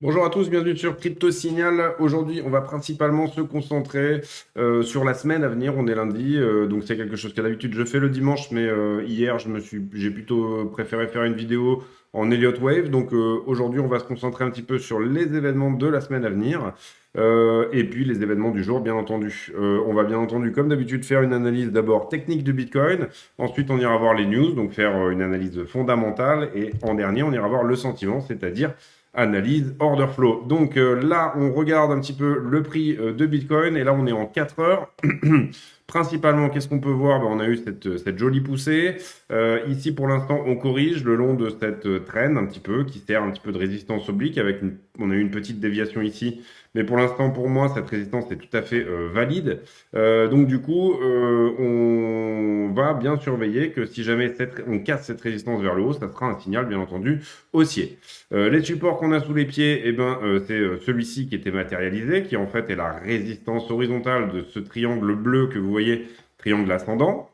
Bonjour à tous, bienvenue sur Crypto Signal. Aujourd'hui, on va principalement se concentrer sur la semaine à venir. On est lundi, donc c'est quelque chose que d'habitude je fais le dimanche, mais hier j'ai plutôt préféré faire une vidéo en Elliott Wave. Donc aujourd'hui, on va se concentrer un petit peu sur les événements de la semaine à venir. Et puis les événements du jour, bien entendu. On va bien entendu, comme d'habitude, faire une analyse d'abord technique du Bitcoin. Ensuite, on ira voir les news, donc faire une analyse fondamentale. Et en dernier, on ira voir le sentiment, c'est-à-dire analyse order flow. Donc là, on regarde un petit peu le prix de Bitcoin et là, on est en 4 heures. Principalement, qu'est-ce qu'on peut voir? On a eu cette jolie poussée. Ici, pour l'instant, on corrige le long de cette traîne un petit peu qui sert un petit peu de résistance oblique. On a eu une petite déviation ici. Mais pour l'instant, pour moi, cette résistance est tout à fait valide. Donc du coup, on va bien surveiller que si jamais on casse cette résistance vers le haut, ça sera un signal, bien entendu, haussier. Les supports qu'on a sous les pieds, c'est celui-ci qui était matérialisé, qui en fait est la résistance horizontale de ce triangle bleu que vous voyez, triangle ascendant,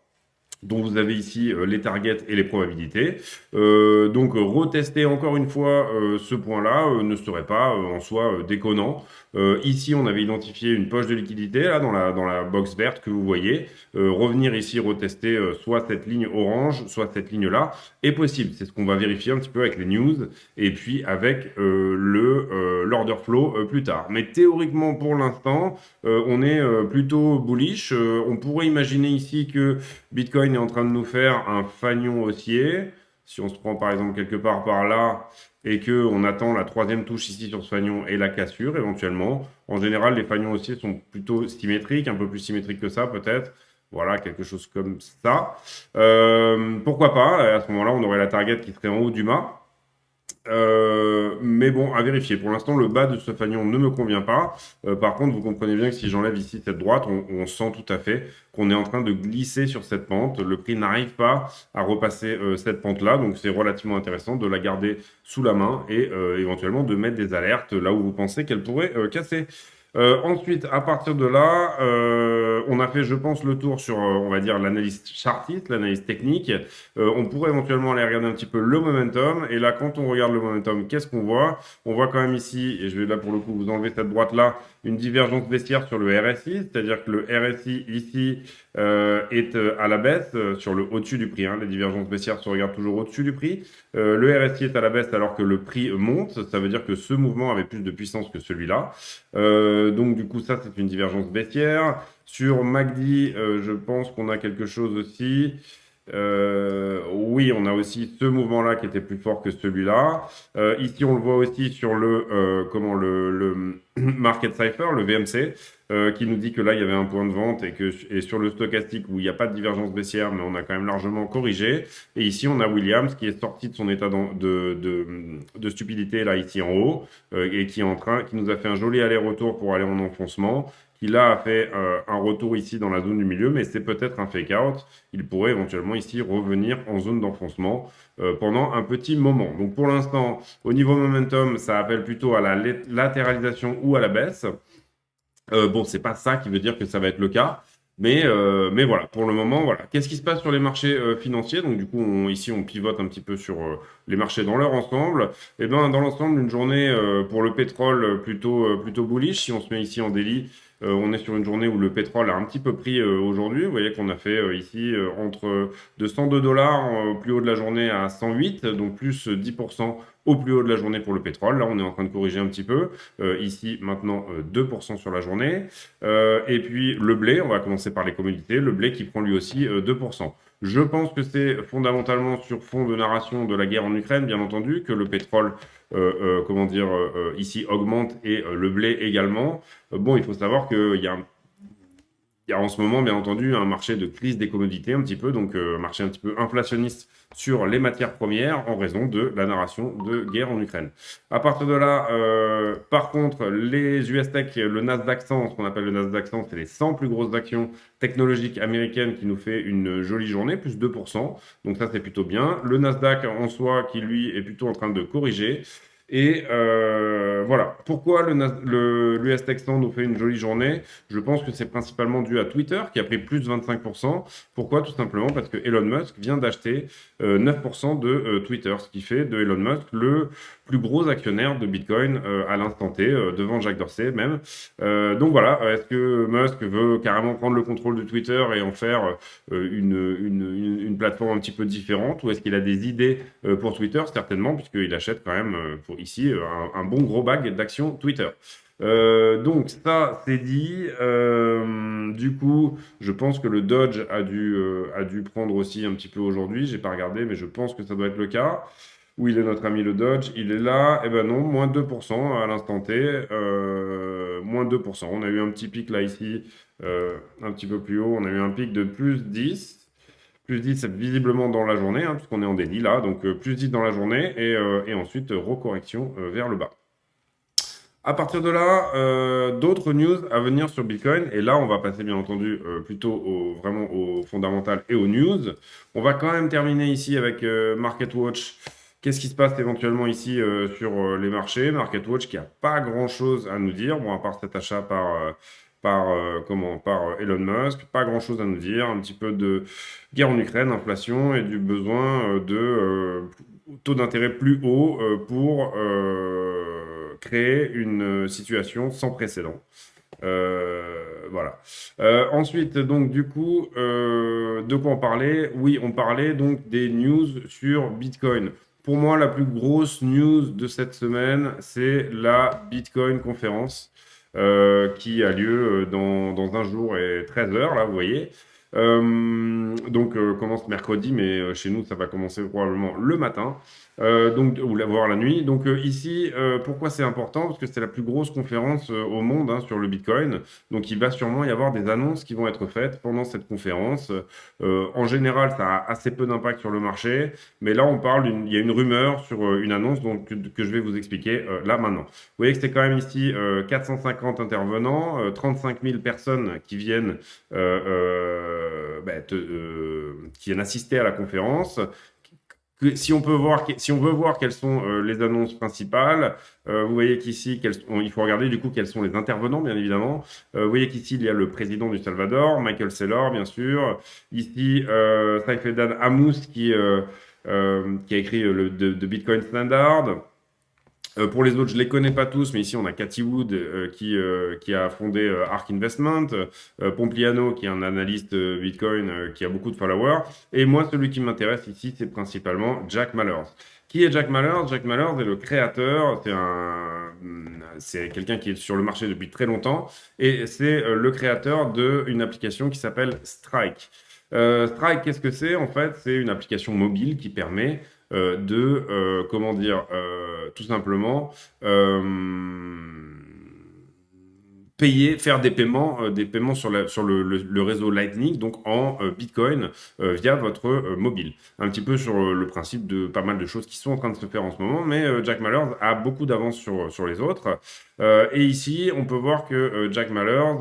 dont vous avez ici les targets et les probabilités. Donc retester encore une fois ce point-là ne serait pas en soi déconnant. Ici, on avait identifié une poche de liquidité là dans la box verte que vous voyez. Revenir ici retester soit cette ligne orange, soit cette ligne-là est possible. C'est ce qu'on va vérifier un petit peu avec les news et puis avec l'order flow plus tard. Mais théoriquement, pour l'instant, on est plutôt bullish. On pourrait imaginer ici que Bitcoin est en train de nous faire un fanion haussier. Si on se prend par exemple quelque part par là et qu'on attend la troisième touche ici sur ce fanion et la cassure éventuellement. En général, les fanions haussiers sont plutôt symétriques, un peu plus symétriques que ça peut-être. Voilà, quelque chose comme ça. Pourquoi pas? À ce moment-là, on aurait la target qui serait en haut du mât. Mais bon, à vérifier. Pour l'instant, le bas de ce fanion ne me convient pas. Par contre, vous comprenez bien que si j'enlève ici cette droite, on sent tout à fait qu'on est en train de glisser sur cette pente. Le prix n'arrive pas à repasser cette pente-là, donc c'est relativement intéressant de la garder sous la main et éventuellement de mettre des alertes là où vous pensez qu'elle pourrait casser. Ensuite, à partir de là, on a fait, je pense, le tour sur, on va dire, l'analyse chartiste, l'analyse technique. On pourrait éventuellement aller regarder un petit peu le momentum. Et là, quand on regarde le momentum, qu'est-ce qu'on voit? On voit quand même ici, et je vais là pour le coup vous enlever cette droite-là, une divergence baissière sur le RSI, c'est-à-dire que le RSI ici est à la baisse sur le au-dessus du prix. Hein. Les divergences baissières se regardent toujours au-dessus du prix. Le RSI est à la baisse alors que le prix monte. Ça veut dire que ce mouvement avait plus de puissance que celui-là. Donc du coup, ça, c'est une divergence baissière. Sur MACD, je pense qu'on a quelque chose aussi. Oui, on a aussi ce mouvement-là qui était plus fort que celui-là. Ici, on le voit aussi sur le Market Cipher, le VMC, qui nous dit que là, il y avait un point de vente et sur le stochastique où il n'y a pas de divergence baissière, mais on a quand même largement corrigé. Et ici, on a Williams qui est sorti de son état de stupidité là ici en haut et qui nous a fait un joli aller-retour pour aller en enfoncement. Qui là a fait un retour ici dans la zone du milieu, mais c'est peut-être un fake-out. Il pourrait éventuellement ici revenir en zone d'enfoncement pendant un petit moment. Donc pour l'instant, au niveau momentum, ça appelle plutôt à la latéralisation ou à la baisse. Bon, c'est pas ça qui veut dire que ça va être le cas. Mais voilà, pour le moment, voilà. Qu'est-ce qui se passe sur les marchés financiers? Donc du coup, ici, on pivote un petit peu sur les marchés dans leur ensemble. Et bien, dans l'ensemble, une journée pour le pétrole plutôt bullish. Si on se met ici en daily, on est sur une journée où le pétrole a un petit peu pris aujourd'hui. Vous voyez qu'on a fait ici entre de 102 dollars au plus haut de la journée à 108, donc plus 10% au plus haut de la journée pour le pétrole. Là, on est en train de corriger un petit peu. Ici, maintenant, 2% sur la journée. Et puis, le blé, on va commencer par les commodités. Le blé qui prend lui aussi 2%. Je pense que c'est fondamentalement sur fond de narration de la guerre en Ukraine, bien entendu, que le pétrole, ici augmente et le blé également. Bon, il faut savoir qu'il y a en ce moment, bien entendu, un marché de crise des commodités un petit peu, donc un marché un petit peu inflationniste sur les matières premières en raison de la narration de guerre en Ukraine. À partir de là, par contre, les US Tech, le Nasdaq 100, ce qu'on appelle le Nasdaq 100, c'est les 100 plus grosses actions technologiques américaines qui nous fait une jolie journée, plus 2%. Donc ça, c'est plutôt bien. Le Nasdaq en soi, qui lui est plutôt en train de corriger. Et voilà. Pourquoi l'US Texan nous fait une jolie journée? Je pense que c'est principalement dû à Twitter qui a pris plus de 25%. Pourquoi? Tout simplement parce que Elon Musk vient d'acheter 9% de Twitter, ce qui fait de Elon Musk le plus gros actionnaire de Bitcoin à l'instant T, devant Jack Dorsey même. Donc voilà, est-ce que Musk veut carrément prendre le contrôle de Twitter et en faire une plateforme un petit peu différente, ou est-ce qu'il a des idées pour Twitter? Certainement, puisqu'il achète quand même pour ici un bon gros bag d'actions Twitter. Donc ça, c'est dit. Du coup, je pense que le Dodge a dû prendre aussi un petit peu aujourd'hui. J'ai pas regardé, mais je pense que ça doit être le cas. Où il est notre ami le Dodge? Il est là. Eh ben non, moins 2% à l'instant T. Moins 2%. On a eu un petit pic là ici, un petit peu plus haut. On a eu un pic de plus 10. Plus 10, c'est visiblement dans la journée, hein, puisqu'on est en délit là. Donc plus 10 dans la journée et ensuite recorrection vers le bas. À partir de là, d'autres news à venir sur Bitcoin. Et là, on va passer bien entendu plutôt vraiment aux fondamentales et aux news. On va quand même terminer ici avec MarketWatch. Qu'est-ce qui se passe éventuellement ici sur les marchés? MarketWatch qui a pas grand-chose à nous dire, bon, à part cet achat par Elon Musk, pas grand-chose à nous dire. Un petit peu de guerre en Ukraine, inflation et du besoin de taux d'intérêt plus haut pour créer une situation sans précédent. Voilà. Ensuite, donc, du coup, de quoi on parlait? Oui, on parlait donc des news sur Bitcoin. Pour moi, la plus grosse news de cette semaine, c'est la Bitcoin conférence qui a lieu dans un jour et 13 heures, là, vous voyez. Donc, commence mercredi, mais chez nous, ça va commencer probablement le matin, donc, ou voire la nuit. Donc, ici, pourquoi c'est important? Parce que c'est la plus grosse conférence au monde hein, sur le Bitcoin. Donc, il va sûrement y avoir des annonces qui vont être faites pendant cette conférence. En général, ça a assez peu d'impact sur le marché, mais là, il y a une rumeur sur une annonce donc, que je vais vous expliquer là maintenant. Vous voyez que c'est quand même ici 450 intervenants, 35 000 personnes qui viennent qui viennent assister à la conférence. Si on veut voir quelles sont les annonces principales, vous voyez qu'ici, il faut regarder du coup quels sont les intervenants, bien évidemment. Vous voyez qu'ici, il y a le président du Salvador, Michael Saylor, bien sûr. Ici, Saifedan Ammous qui a écrit de Bitcoin Standard. Pour les autres, je les connais pas tous, mais ici on a Cathy Wood qui a fondé ARK Investment, Pompliano qui est un analyste Bitcoin qui a beaucoup de followers, et moi celui qui m'intéresse ici c'est principalement Jack Mallers. Qui est Jack Mallers? Jack Mallers est le créateur, c'est quelqu'un qui est sur le marché depuis très longtemps, et c'est le créateur d'une application qui s'appelle Strike. Strike, qu'est-ce que c'est? En fait, c'est une application mobile qui permet comment dire, tout simplement, faire des paiements sur le réseau Lightning, donc en Bitcoin via votre mobile. Un petit peu sur le principe de pas mal de choses qui sont en train de se faire en ce moment, mais Jack Mallers a beaucoup d'avance sur les autres. Et ici, on peut voir que Jack Mallers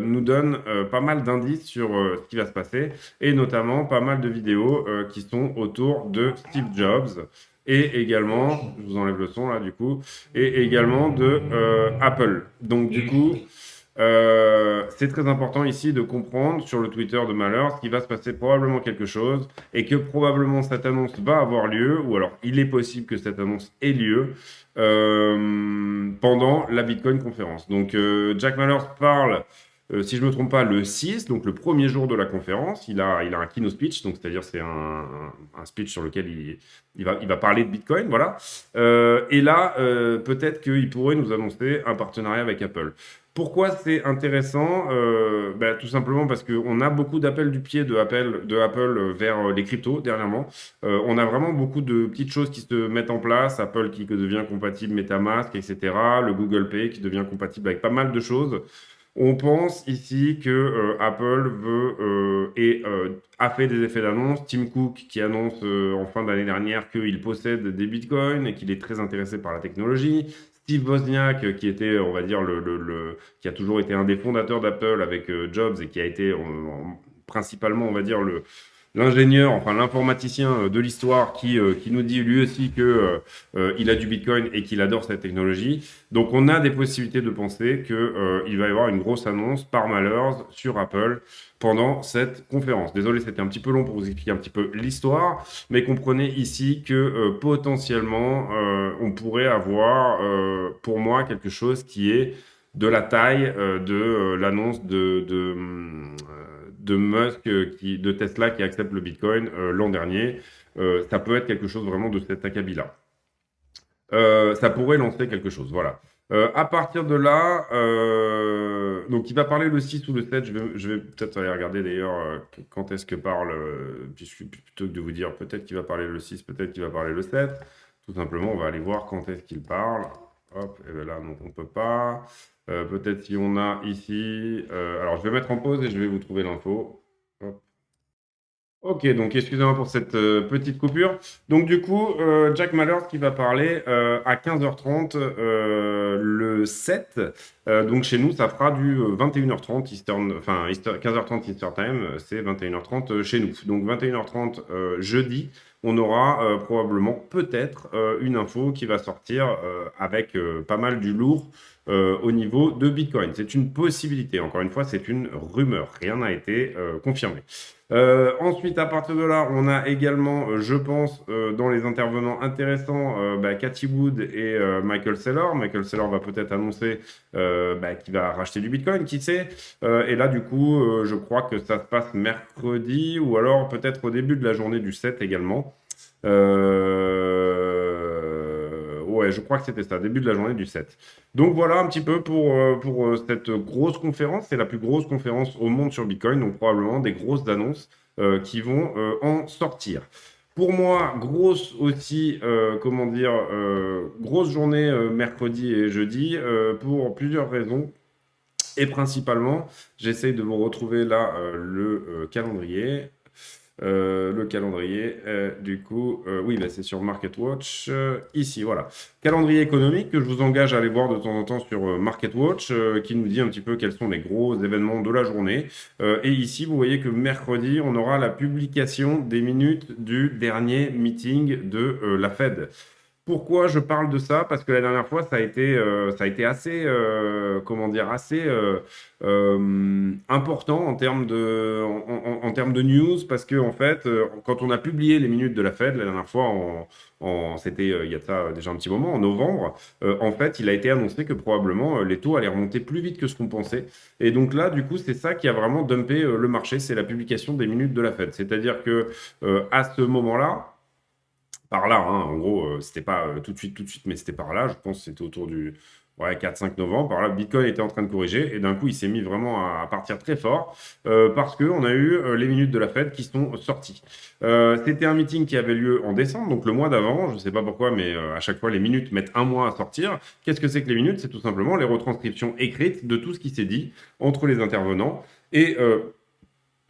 nous donne pas mal d'indices sur ce qui va se passer, et notamment pas mal de vidéos qui sont autour de Steve Jobs. Et également, je vous enlève le son là du coup, et également de Apple. Donc du coup, c'est très important ici de comprendre sur le Twitter de Malheur qu'il va se passer probablement quelque chose et que probablement cette annonce va avoir lieu, ou alors il est possible que cette annonce ait lieu pendant la Bitcoin conférence. Donc Jack Mallers parle si je ne me trompe pas, le 6, donc le premier jour de la conférence, il a un keynote speech, donc c'est-à-dire c'est un speech sur lequel il va parler de Bitcoin, voilà. Et là, peut-être qu'il pourrait nous annoncer un partenariat avec Apple. Pourquoi c'est intéressant? Tout simplement parce qu'on a beaucoup d'appels du pied de Apple vers les cryptos dernièrement. On a vraiment beaucoup de petites choses qui se mettent en place. Apple qui devient compatible MetaMask, etc. Le Google Pay qui devient compatible avec pas mal de choses. On pense ici que Apple a fait des effets d'annonce. Tim Cook qui annonce en fin d'année dernière qu'il possède des bitcoins et qu'il est très intéressé par la technologie. Steve Wozniak qui était, on va dire, qui a toujours été un des fondateurs d'Apple avec Jobs et qui a été principalement, on va dire, l'ingénieur, enfin l'informaticien de l'histoire qui nous dit lui aussi que il a du Bitcoin et qu'il adore cette technologie. Donc on a des possibilités de penser qu'il va y avoir une grosse annonce par malheur sur Apple pendant cette conférence. Désolé, c'était un petit peu long pour vous expliquer un petit peu l'histoire, mais comprenez ici que potentiellement on pourrait avoir pour moi quelque chose qui est de la taille de l'annonce de Musk, de Tesla qui accepte le Bitcoin l'an dernier. Ça peut être quelque chose vraiment de cet acabit-là. Ça pourrait lancer quelque chose, voilà. À partir de là, donc il va parler le 6 ou le 7, je vais peut-être aller regarder d'ailleurs quand est-ce que parle, puisque plutôt que de vous dire peut-être qu'il va parler le 6, peut-être qu'il va parler le 7, tout simplement on va aller voir quand est-ce qu'il parle. Hop, et bien là non, on ne peut pas. Peut-être si on a ici, alors je vais mettre en pause et je vais vous trouver l'info. Hop. Ok, donc excusez-moi pour cette petite coupure. Donc du coup, Jack Mallers qui va parler à 15h30 le 7. Donc chez nous, ça fera du 21h30 Eastern, enfin 15h30 Eastern Time, c'est 21h30 chez nous. Donc 21h30 jeudi, on aura probablement peut-être une info qui va sortir avec pas mal du lourd au niveau de Bitcoin. C'est une possibilité, encore une fois, c'est une rumeur. Rien n'a été confirmé. Ensuite, à partir de là, on a également, je pense, dans les intervenants intéressants, Cathy Wood et Michael Saylor. Michael Saylor va peut-être annoncer qu'il va racheter du Bitcoin, qui sait. Et là, du coup, je crois que ça se passe mercredi ou alors peut-être au début de la journée du 7 également. Ouais, je crois que c'était ça, début de la journée du 7. Donc voilà un petit peu pour cette grosse conférence. C'est la plus grosse conférence au monde sur Bitcoin, donc probablement des grosses annonces qui vont en sortir. Pour moi, grosse aussi, comment dire, grosse journée mercredi et jeudi pour plusieurs raisons. Et principalement, j'essaye de vous retrouver là le calendrier. Le calendrier, du coup, oui, bah, c'est sur MarketWatch, ici, voilà. Calendrier économique que je vous engage à aller voir de temps en temps sur MarketWatch, qui nous dit un petit peu quels sont les gros événements de la journée. Et ici, vous voyez que mercredi, on aura la publication des minutes du dernier meeting de la Fed. Pourquoi je parle de ça? Parce que la dernière fois, ça a été assez, comment dire, assez important en termes en termes de news, parce que en fait, quand on a publié les minutes de la Fed la dernière fois, c'était il y a de ça déjà un petit moment, en novembre, en fait, il a été annoncé que probablement les taux allaient remonter plus vite que ce qu'on pensait. Et donc là, du coup, c'est ça qui a vraiment dumpé le marché, c'est la publication des minutes de la Fed. C'est-à-dire que à ce moment-là, par là, hein, en gros, c'était pas tout de suite, mais c'était par là, je pense que c'était autour du ouais, 4-5 novembre, par là, Bitcoin était en train de corriger, et d'un coup, il s'est mis vraiment à partir très fort, parce qu'on a eu les minutes de la Fed qui sont sorties. C'était un meeting qui avait lieu en décembre, donc le mois d'avant, je ne sais pas pourquoi, mais à chaque fois, les minutes mettent un mois à sortir. Qu'est-ce que c'est que les minutes? C'est tout simplement les retranscriptions écrites de tout ce qui s'est dit entre les intervenants, et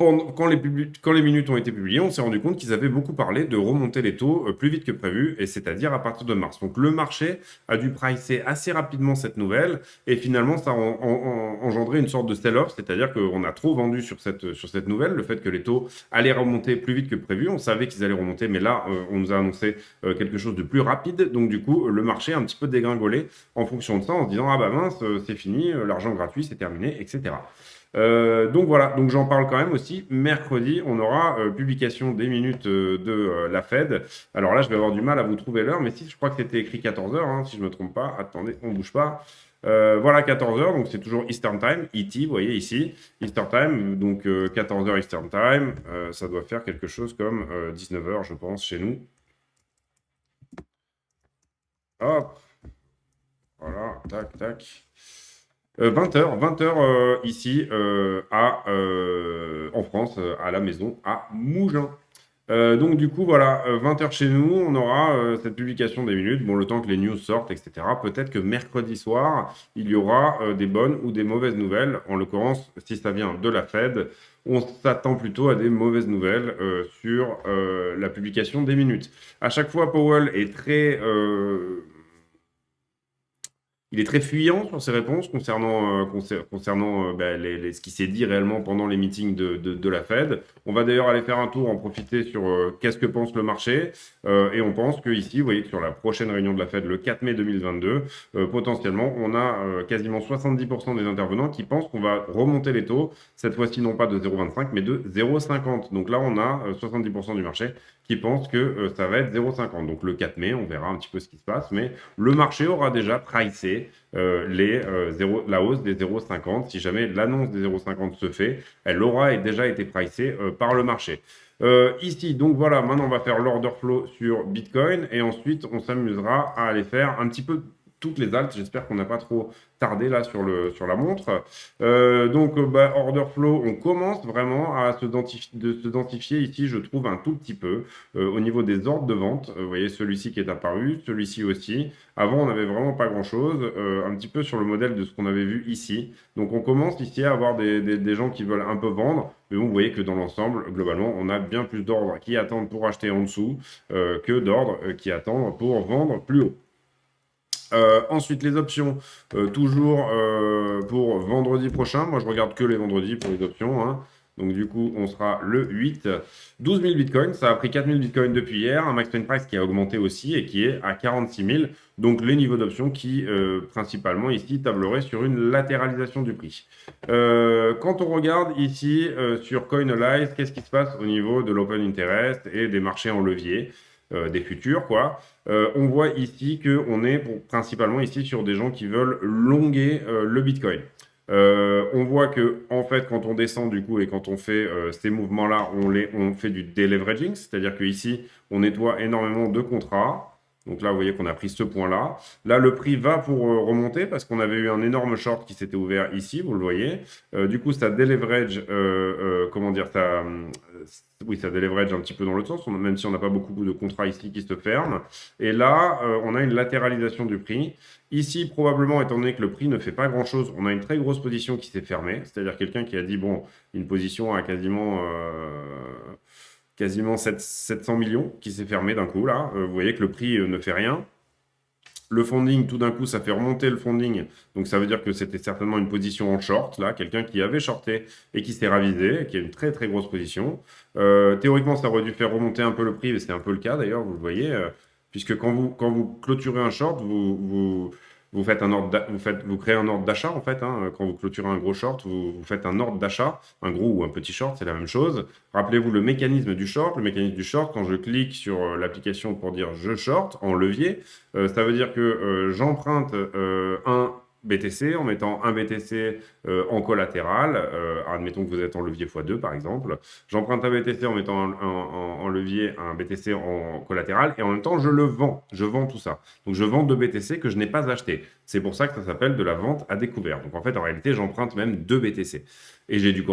quand les minutes ont été publiées, on s'est rendu compte qu'ils avaient beaucoup parlé de remonter les taux plus vite que prévu, et c'est-à-dire à partir de mars. Donc le marché a dû pricer assez rapidement cette nouvelle, et finalement ça a engendré une sorte de sell-off, c'est-à-dire qu'on a trop vendu sur cette nouvelle, le fait que les taux allaient remonter plus vite que prévu. On savait qu'ils allaient remonter, mais là, on nous a annoncé quelque chose de plus rapide. Donc du coup, le marché a un petit peu dégringolé en fonction de ça, en se disant, ah bah mince, c'est fini, l'argent gratuit, c'est terminé, etc. Donc voilà, donc j'en parle quand même aussi. Mercredi, on aura publication des minutes de la Fed. Alors là, je vais avoir du mal à vous trouver l'heure, mais si je crois que c'était écrit 14 heures, hein, si je ne me trompe pas. Attendez, on ne bouge pas. Voilà, 14 heures, donc c'est toujours Eastern Time, ET, vous voyez ici, Eastern Time, donc 14 heures Eastern Time, ça doit faire quelque chose comme 19 heures, je pense, chez nous. Hop, voilà, tac, tac. 20 heures ici en France, à la maison, à Mougins. Donc du coup, voilà, 20 heures chez nous, on aura cette publication des minutes, bon, le temps que les news sortent, etc. Peut-être que mercredi soir, il y aura des bonnes ou des mauvaises nouvelles. En l'occurrence, si ça vient de la Fed, on s'attend plutôt à des mauvaises nouvelles sur la publication des minutes. À chaque fois, Powell est très Il est très fuyant sur ses réponses concernant ce qui s'est dit réellement pendant les meetings de la Fed. On va d'ailleurs aller faire un tour, en profiter sur qu'est-ce que pense le marché. Et on pense que ici, vous voyez que sur la prochaine réunion de la Fed, le 4 mai 2022, potentiellement, on a quasiment 70% des intervenants qui pensent qu'on va remonter les taux, cette fois-ci non pas de 0,25, mais de 0,50. Donc là, on a 70% du marché qui pense que ça va être 0,50. Donc le 4 mai, on verra un petit peu ce qui se passe, mais le marché aura déjà pricé la hausse des 0,50. Si jamais l'annonce des 0,50 se fait, elle aura déjà été pricée par le marché. Ici, donc voilà, maintenant on va faire l'order flow sur Bitcoin et ensuite on s'amusera à aller faire un petit peu toutes les altes. J'espère qu'on n'a pas trop tardé là sur la montre. Order flow, on commence vraiment à se densifier ici, je trouve, un tout petit peu au niveau des ordres de vente. Vous voyez celui-ci qui est apparu, celui-ci aussi. Avant, on n'avait vraiment pas grand-chose, un petit peu sur le modèle de ce qu'on avait vu ici. Donc on commence ici à avoir des gens qui veulent un peu vendre, mais vous voyez que dans l'ensemble, globalement, on a bien plus d'ordres qui attendent pour acheter en dessous que d'ordres qui attendent pour vendre plus haut. Ensuite, les options, toujours pour vendredi prochain. Moi, je regarde que les vendredis pour les options, hein. Donc, du coup, on sera le 8. 12 000 bitcoins. Ça a pris 4 000 bitcoins depuis hier. Un max pain price qui a augmenté aussi et qui est à 46 000. Donc, les niveaux d'options qui, principalement, ici, tableraient sur une latéralisation du prix. Quand on regarde ici sur Coinalyze, qu'est-ce qui se passe au niveau de l'open interest et des marchés en levier, des futurs, quoi. On voit ici qu'on est principalement ici sur des gens qui veulent longuer le Bitcoin. On voit que en fait, quand on descend du coup et quand on fait ces mouvements-là, on fait du deleveraging, c'est-à-dire que ici, on nettoie énormément de contrats. Donc là, vous voyez qu'on a pris ce point-là. Là, le prix va pour remonter parce qu'on avait eu un énorme short qui s'était ouvert ici, vous le voyez. Du coup, ça deleverage, comment dire, oui, ça deleverage un petit peu dans l'autre sens, même si on n'a pas beaucoup de contrats ici qui se ferment. Et là, on a une latéralisation du prix. Ici, probablement, étant donné que le prix ne fait pas grand-chose, on a une très grosse position qui s'est fermée. C'est-à-dire quelqu'un qui a dit, bon, une position à quasiment 700 millions qui s'est fermée d'un coup, là. Vous voyez que le prix ne fait rien. Le funding, tout d'un coup, ça fait remonter le funding. Donc, ça veut dire que c'était certainement une position en short, là. Quelqu'un qui avait shorté et qui s'est ravisé, qui a une très, très grosse position. Théoriquement, ça aurait dû faire remonter un peu le prix, mais c'est un peu le cas, d'ailleurs, vous le voyez. Puisque quand vous clôturez un short, vous faites vous créez un ordre d'achat, en fait, hein. Quand vous clôturez un gros short, vous faites un ordre d'achat. Un gros ou un petit short, c'est la même chose. Rappelez-vous le mécanisme du short. Le mécanisme du short, quand je clique sur l'application pour dire je short en levier, ça veut dire que j'emprunte un BTC en mettant un BTC en collatéral. Admettons que vous êtes en levier x2 par exemple. J'emprunte un BTC en mettant en levier un BTC en collatéral et en même temps je le vends. Je vends tout ça. Donc je vends 2 BTC que je n'ai pas acheté. C'est pour ça que ça s'appelle de la vente à découvert. Donc en fait en réalité j'emprunte même 2 BTC et j'ai du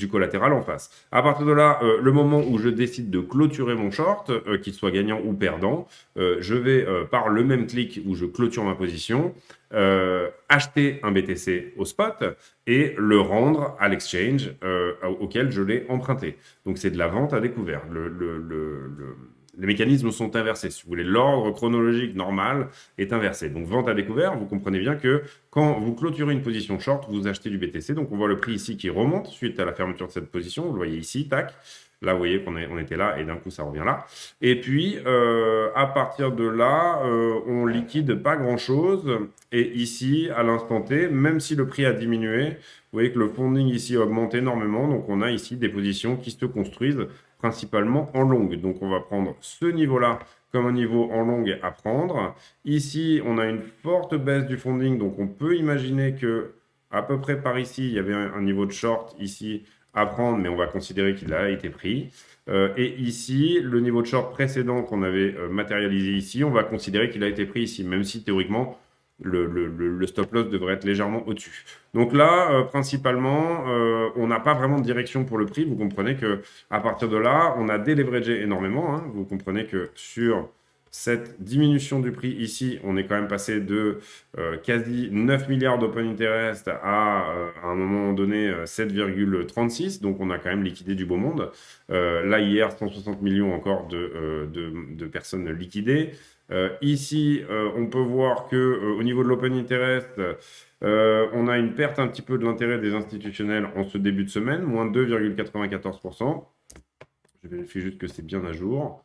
collatéral en face. À partir de là, le moment où je décide de clôturer mon short, qu'il soit gagnant ou perdant, je vais par le même clic où je clôture ma position, acheter un BTC au spot et le rendre à l'exchange auquel je l'ai emprunté. Donc c'est de la vente à découvert. Les mécanismes sont inversés. Si vous voulez, l'ordre chronologique normal est inversé. Donc vente à découvert, vous comprenez bien que quand vous clôturez une position short, vous achetez du BTC. Donc on voit le prix ici qui remonte suite à la fermeture de cette position. Vous le voyez ici, tac. Là, vous voyez qu'on était là et d'un coup, ça revient là. Et puis, à partir de là, on liquide pas grand-chose. Et ici, à l'instant T, même si le prix a diminué, vous voyez que le funding ici augmente énormément. Donc, on a ici des positions qui se construisent principalement en longue. Donc, on va prendre ce niveau-là comme un niveau en longue à prendre. Ici, on a une forte baisse du funding. Donc, on peut imaginer que à peu près par ici, il y avait un niveau de short ici à prendre, mais on va considérer qu'il a été pris. Et ici, le niveau de short précédent qu'on avait matérialisé ici, on va considérer qu'il a été pris ici, même si théoriquement, le stop loss devrait être légèrement au-dessus. Donc là, principalement, on n'a pas vraiment de direction pour le prix. Vous comprenez que à partir de là, on a déleveragé énormément, hein. Vous comprenez que sur cette diminution du prix ici, on est quand même passé de quasi 9 milliards d'open interest à un moment donné 7,36. Donc on a quand même liquidé du beau monde. Là, hier, 160 millions encore de personnes liquidées. Ici, on peut voir que au niveau de l'open interest, on a une perte un petit peu de l'intérêt des institutionnels en ce début de semaine, moins 2,94%. Je vérifie juste que c'est bien à jour.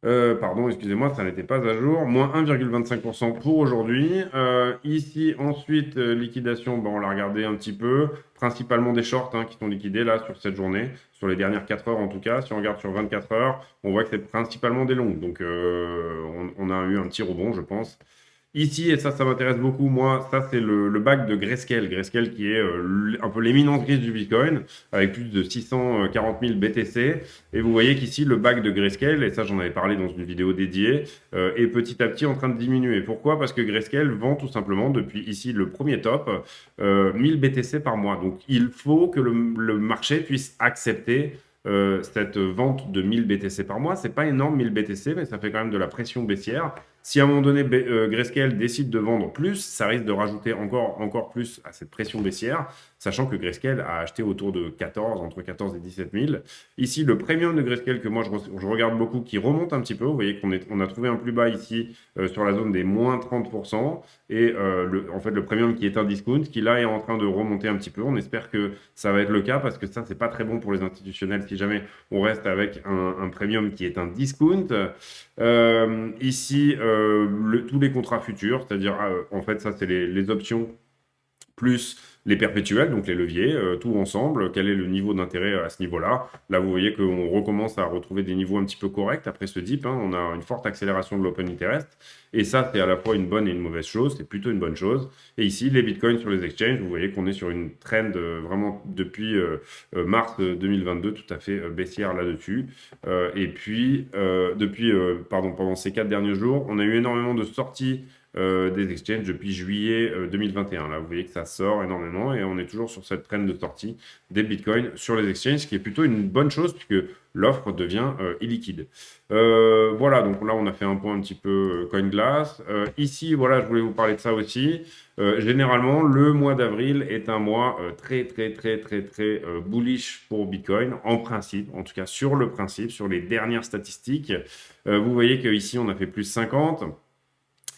Pardon, excusez-moi, ça n'était pas à jour. Moins 1,25% pour aujourd'hui. Ici, ensuite, liquidation, bon, on l'a regardé un petit peu. Principalement des shorts qui sont liquidés là sur cette journée, sur les dernières 4 heures en tout cas. Si on regarde sur 24 heures, on voit que c'est principalement des longues. Donc, on a eu un petit rebond, je pense. Ici, et ça m'intéresse beaucoup, moi, ça c'est le bac de Grayscale. Grayscale qui est un peu l'éminence grise du Bitcoin, avec plus de 640 000 BTC. Et vous voyez qu'ici, le bac de Grayscale, et ça j'en avais parlé dans une vidéo dédiée, est petit à petit en train de diminuer. Pourquoi? Parce que Grayscale vend tout simplement, depuis ici le premier top, 1000 BTC par mois. Donc il faut que le marché puisse accepter cette vente de 1000 BTC par mois. C'est pas énorme, 1000 BTC, mais ça fait quand même de la pression baissière. Si à un moment donné, Grayscale décide de vendre plus, ça risque de rajouter encore plus à cette pression baissière, sachant que Grayscale a acheté autour de 14, entre 14 et 17 000. Ici, le premium de Grayscale que moi je regarde beaucoup, qui remonte un petit peu. Vous voyez qu'on a trouvé un plus bas ici sur la zone des moins 30%. Et en fait, le premium qui est un discount, qui là est en train de remonter un petit peu. On espère que ça va être le cas parce que ça, c'est pas très bon pour les institutionnels si jamais on reste avec un premium qui est un discount. Ici, tous les contrats futurs, c'est-à-dire, en fait, ça, c'est les options plus les perpétuels, donc les leviers, tout ensemble. Quel est le niveau d'intérêt à ce niveau-là? Là, vous voyez qu'on recommence à retrouver des niveaux un petit peu corrects après ce dip. On a une forte accélération de l'open interest. Et ça, c'est à la fois une bonne et une mauvaise chose. C'est plutôt une bonne chose. Et ici, les bitcoins sur les exchanges, vous voyez qu'on est sur une trend vraiment depuis mars 2022, tout à fait baissière là-dessus. Et puis, pendant ces 4 derniers jours, on a eu énormément de sorties des exchanges depuis juillet 2021. Là, vous voyez que ça sort énormément et on est toujours sur cette trend de sortie des bitcoins sur les exchanges, ce qui est plutôt une bonne chose puisque l'offre devient illiquide. Voilà, donc là, on a fait un point un petit peu CoinGlass. Ici, voilà, je voulais vous parler de ça aussi. Généralement, le mois d'avril est un mois très bullish pour Bitcoin, en principe, en tout cas sur le principe, sur les dernières statistiques. Vous voyez qu'ici, on a fait plus 50.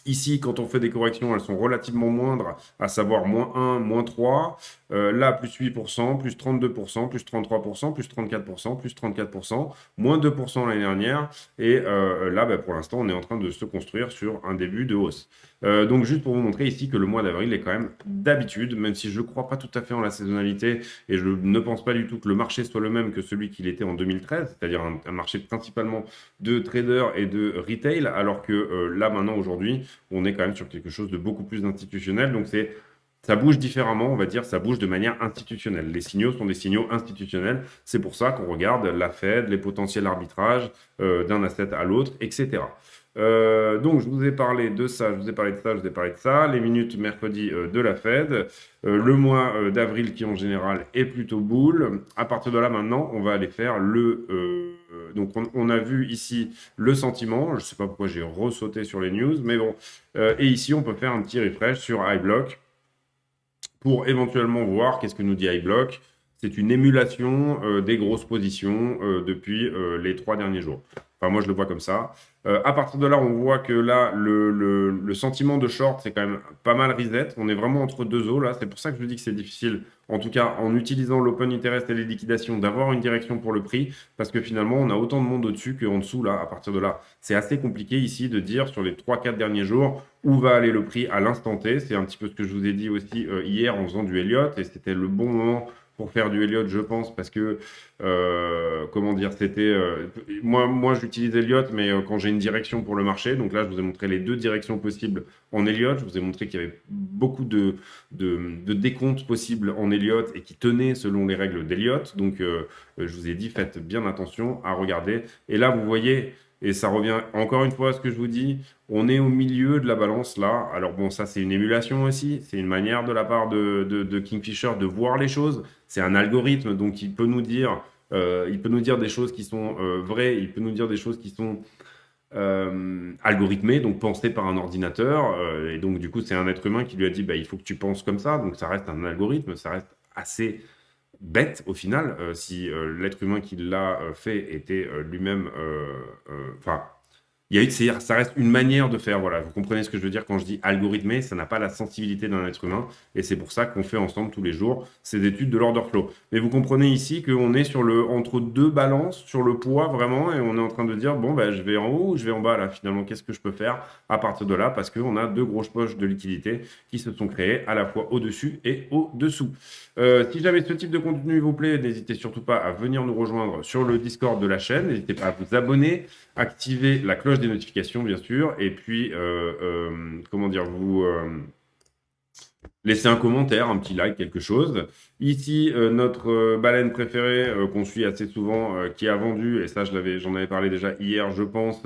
Ici, quand on fait des corrections, elles sont relativement moindres, à savoir moins 1, moins 3. Là, plus 8%, plus 32%, plus 33%, plus 34%, plus 34%, moins 2% l'année dernière. Et là, pour l'instant, on est en train de se construire sur un début de hausse. Donc, juste pour vous montrer ici que le mois d'avril est quand même d'habitude, même si je ne crois pas tout à fait en la saisonnalité et je ne pense pas du tout que le marché soit le même que celui qu'il était en 2013, c'est-à-dire un marché principalement de traders et de retail, alors que là, maintenant, aujourd'hui, on est quand même sur quelque chose de beaucoup plus institutionnel. Donc, ça bouge différemment, on va dire, ça bouge de manière institutionnelle. Les signaux sont des signaux institutionnels. C'est pour ça qu'on regarde la Fed, les potentiels arbitrages d'un asset à l'autre, etc. Donc, je vous ai parlé de ça, je vous ai parlé de ça, je vous ai parlé de ça. Les minutes mercredi de la Fed. Le mois d'avril qui, en général, est plutôt bull. À partir de là, maintenant, on va aller faire donc, on a vu ici le sentiment. Je ne sais pas pourquoi j'ai ressauté sur les news, mais bon. Et ici, on peut faire un petit refresh sur iBlock pour éventuellement voir qu'est-ce que nous dit iBlock. C'est une émulation des grosses positions depuis les 3 derniers jours. Enfin, moi, je le vois comme ça. À partir de là, on voit que là, le sentiment de short, c'est quand même pas mal reset. On est vraiment entre deux eaux, là. C'est pour ça que je vous dis que c'est difficile, en tout cas, en utilisant l'open interest et les liquidations, d'avoir une direction pour le prix, parce que finalement, on a autant de monde au-dessus qu'en dessous, là. À partir de là, c'est assez compliqué ici de dire sur les 3-4 derniers jours où va aller le prix à l'instant T. C'est un petit peu ce que je vous ai dit aussi hier en faisant du Elliott, et c'était le bon moment pour faire du Elliott, je pense, parce que, comment dire, c'était... moi j'utilise Elliott, mais quand j'ai une direction pour le marché, donc là, je vous ai montré les 2 directions possibles en Elliott, je vous ai montré qu'il y avait beaucoup de décomptes possibles en Elliott et qui tenaient selon les règles d'Elliott, donc je vous ai dit, faites bien attention à regarder. Et là, vous voyez... Et ça revient encore une fois à ce que je vous dis, on est au milieu de la balance là. Alors bon, ça c'est une émulation aussi, c'est une manière de la part de Kingfisher de voir les choses. C'est un algorithme, donc il peut nous dire des choses qui sont vraies, il peut nous dire des choses qui sont algorithmées, donc pensées par un ordinateur. Et donc du coup, c'est un être humain qui lui a dit, il faut que tu penses comme ça. Donc ça reste un algorithme, ça reste assez bête au final, si l'être humain qui l'a fait était lui-même... Enfin, ça reste une manière de faire. Voilà, vous comprenez ce que je veux dire quand je dis algorithmé, ça n'a pas la sensibilité d'un être humain. Et c'est pour ça qu'on fait ensemble tous les jours ces études de l'order flow. Mais vous comprenez ici qu'on est entre deux balances, sur le poids vraiment, et on est en train de dire, bon, ben, je vais en haut ou je vais en bas là, finalement, qu'est-ce que je peux faire à partir de là, parce qu'on a deux grosses poches de liquidité qui se sont créées à la fois au-dessus et au-dessous. Si jamais ce type de contenu vous plaît, n'hésitez surtout pas à venir nous rejoindre sur le Discord de la chaîne, n'hésitez pas à vous abonner, activer la cloche des notifications, bien sûr, et puis, comment dire, vous laissez un commentaire, un petit like, quelque chose. Ici, notre baleine préférée qu'on suit assez souvent, qui a vendu, et ça, j'en avais parlé déjà hier, je pense,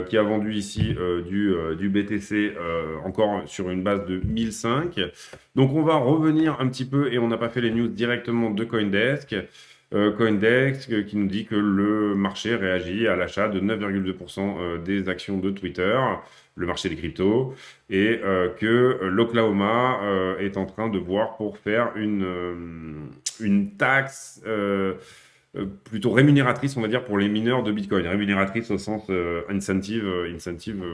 qui a vendu ici du BTC encore sur une base de 1005. Donc, on va revenir un petit peu, et on n'a pas fait les news directement de CoinDesk. CoinDesk qui nous dit que le marché réagit à l'achat de 9,2% des actions de Twitter, le marché des cryptos, et que l'Oklahoma est en train de voir pour faire une taxe plutôt rémunératrice, on va dire, pour les mineurs de Bitcoin. Rémunératrice au sens incentive,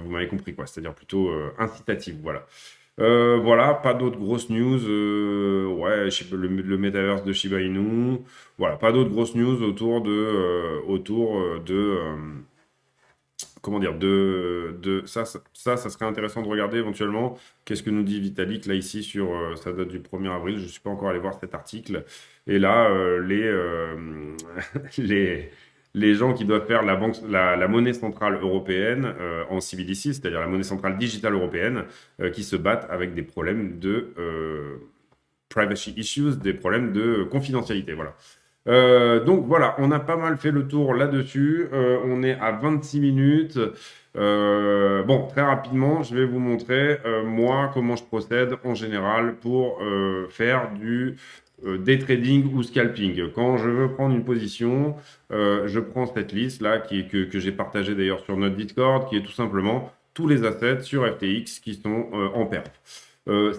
vous m'avez compris, quoi, c'est-à-dire plutôt incitative, voilà. Voilà, pas d'autres grosses news. Ouais, le metaverse de Shiba Inu. Voilà, pas d'autres grosses news comment dire, ça serait intéressant de regarder éventuellement. Qu'est-ce que nous dit Vitalik là ici sur, ça date du 1er avril. Je ne suis pas encore allé voir cet article. Et là, les, les gens qui doivent faire la monnaie centrale européenne en CBDC, c'est-à-dire la monnaie centrale digitale européenne, qui se battent avec des problèmes de privacy issues, des problèmes de confidentialité. Voilà. Donc voilà, on a pas mal fait le tour là-dessus. On est à 26 minutes. Bon, très rapidement, je vais vous montrer, moi, comment je procède en général pour faire du day trading ou scalping. Quand je veux prendre une position, je prends cette liste-là que j'ai partagée d'ailleurs sur notre Discord, qui est tout simplement tous les assets sur FTX qui sont en perte.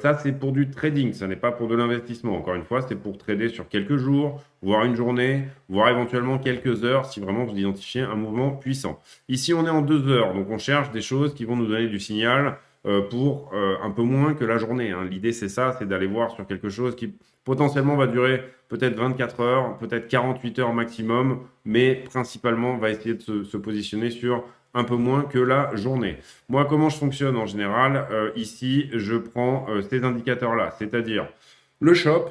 Ça, c'est pour du trading, ça n'est pas pour de l'investissement. Encore une fois, c'est pour trader sur quelques jours, voire une journée, voire éventuellement quelques heures si vraiment vous identifiez un mouvement puissant. Ici, on est en 2 heures, donc on cherche des choses qui vont nous donner du signal pour un peu moins que la journée, hein. L'idée, c'est ça, c'est d'aller voir sur quelque chose qui potentiellement va durer peut-être 24 heures, peut-être 48 heures maximum, mais principalement va essayer de se positionner sur un peu moins que la journée. Moi, comment je fonctionne en général? Ici, je prends ces indicateurs-là, c'est-à-dire le shop,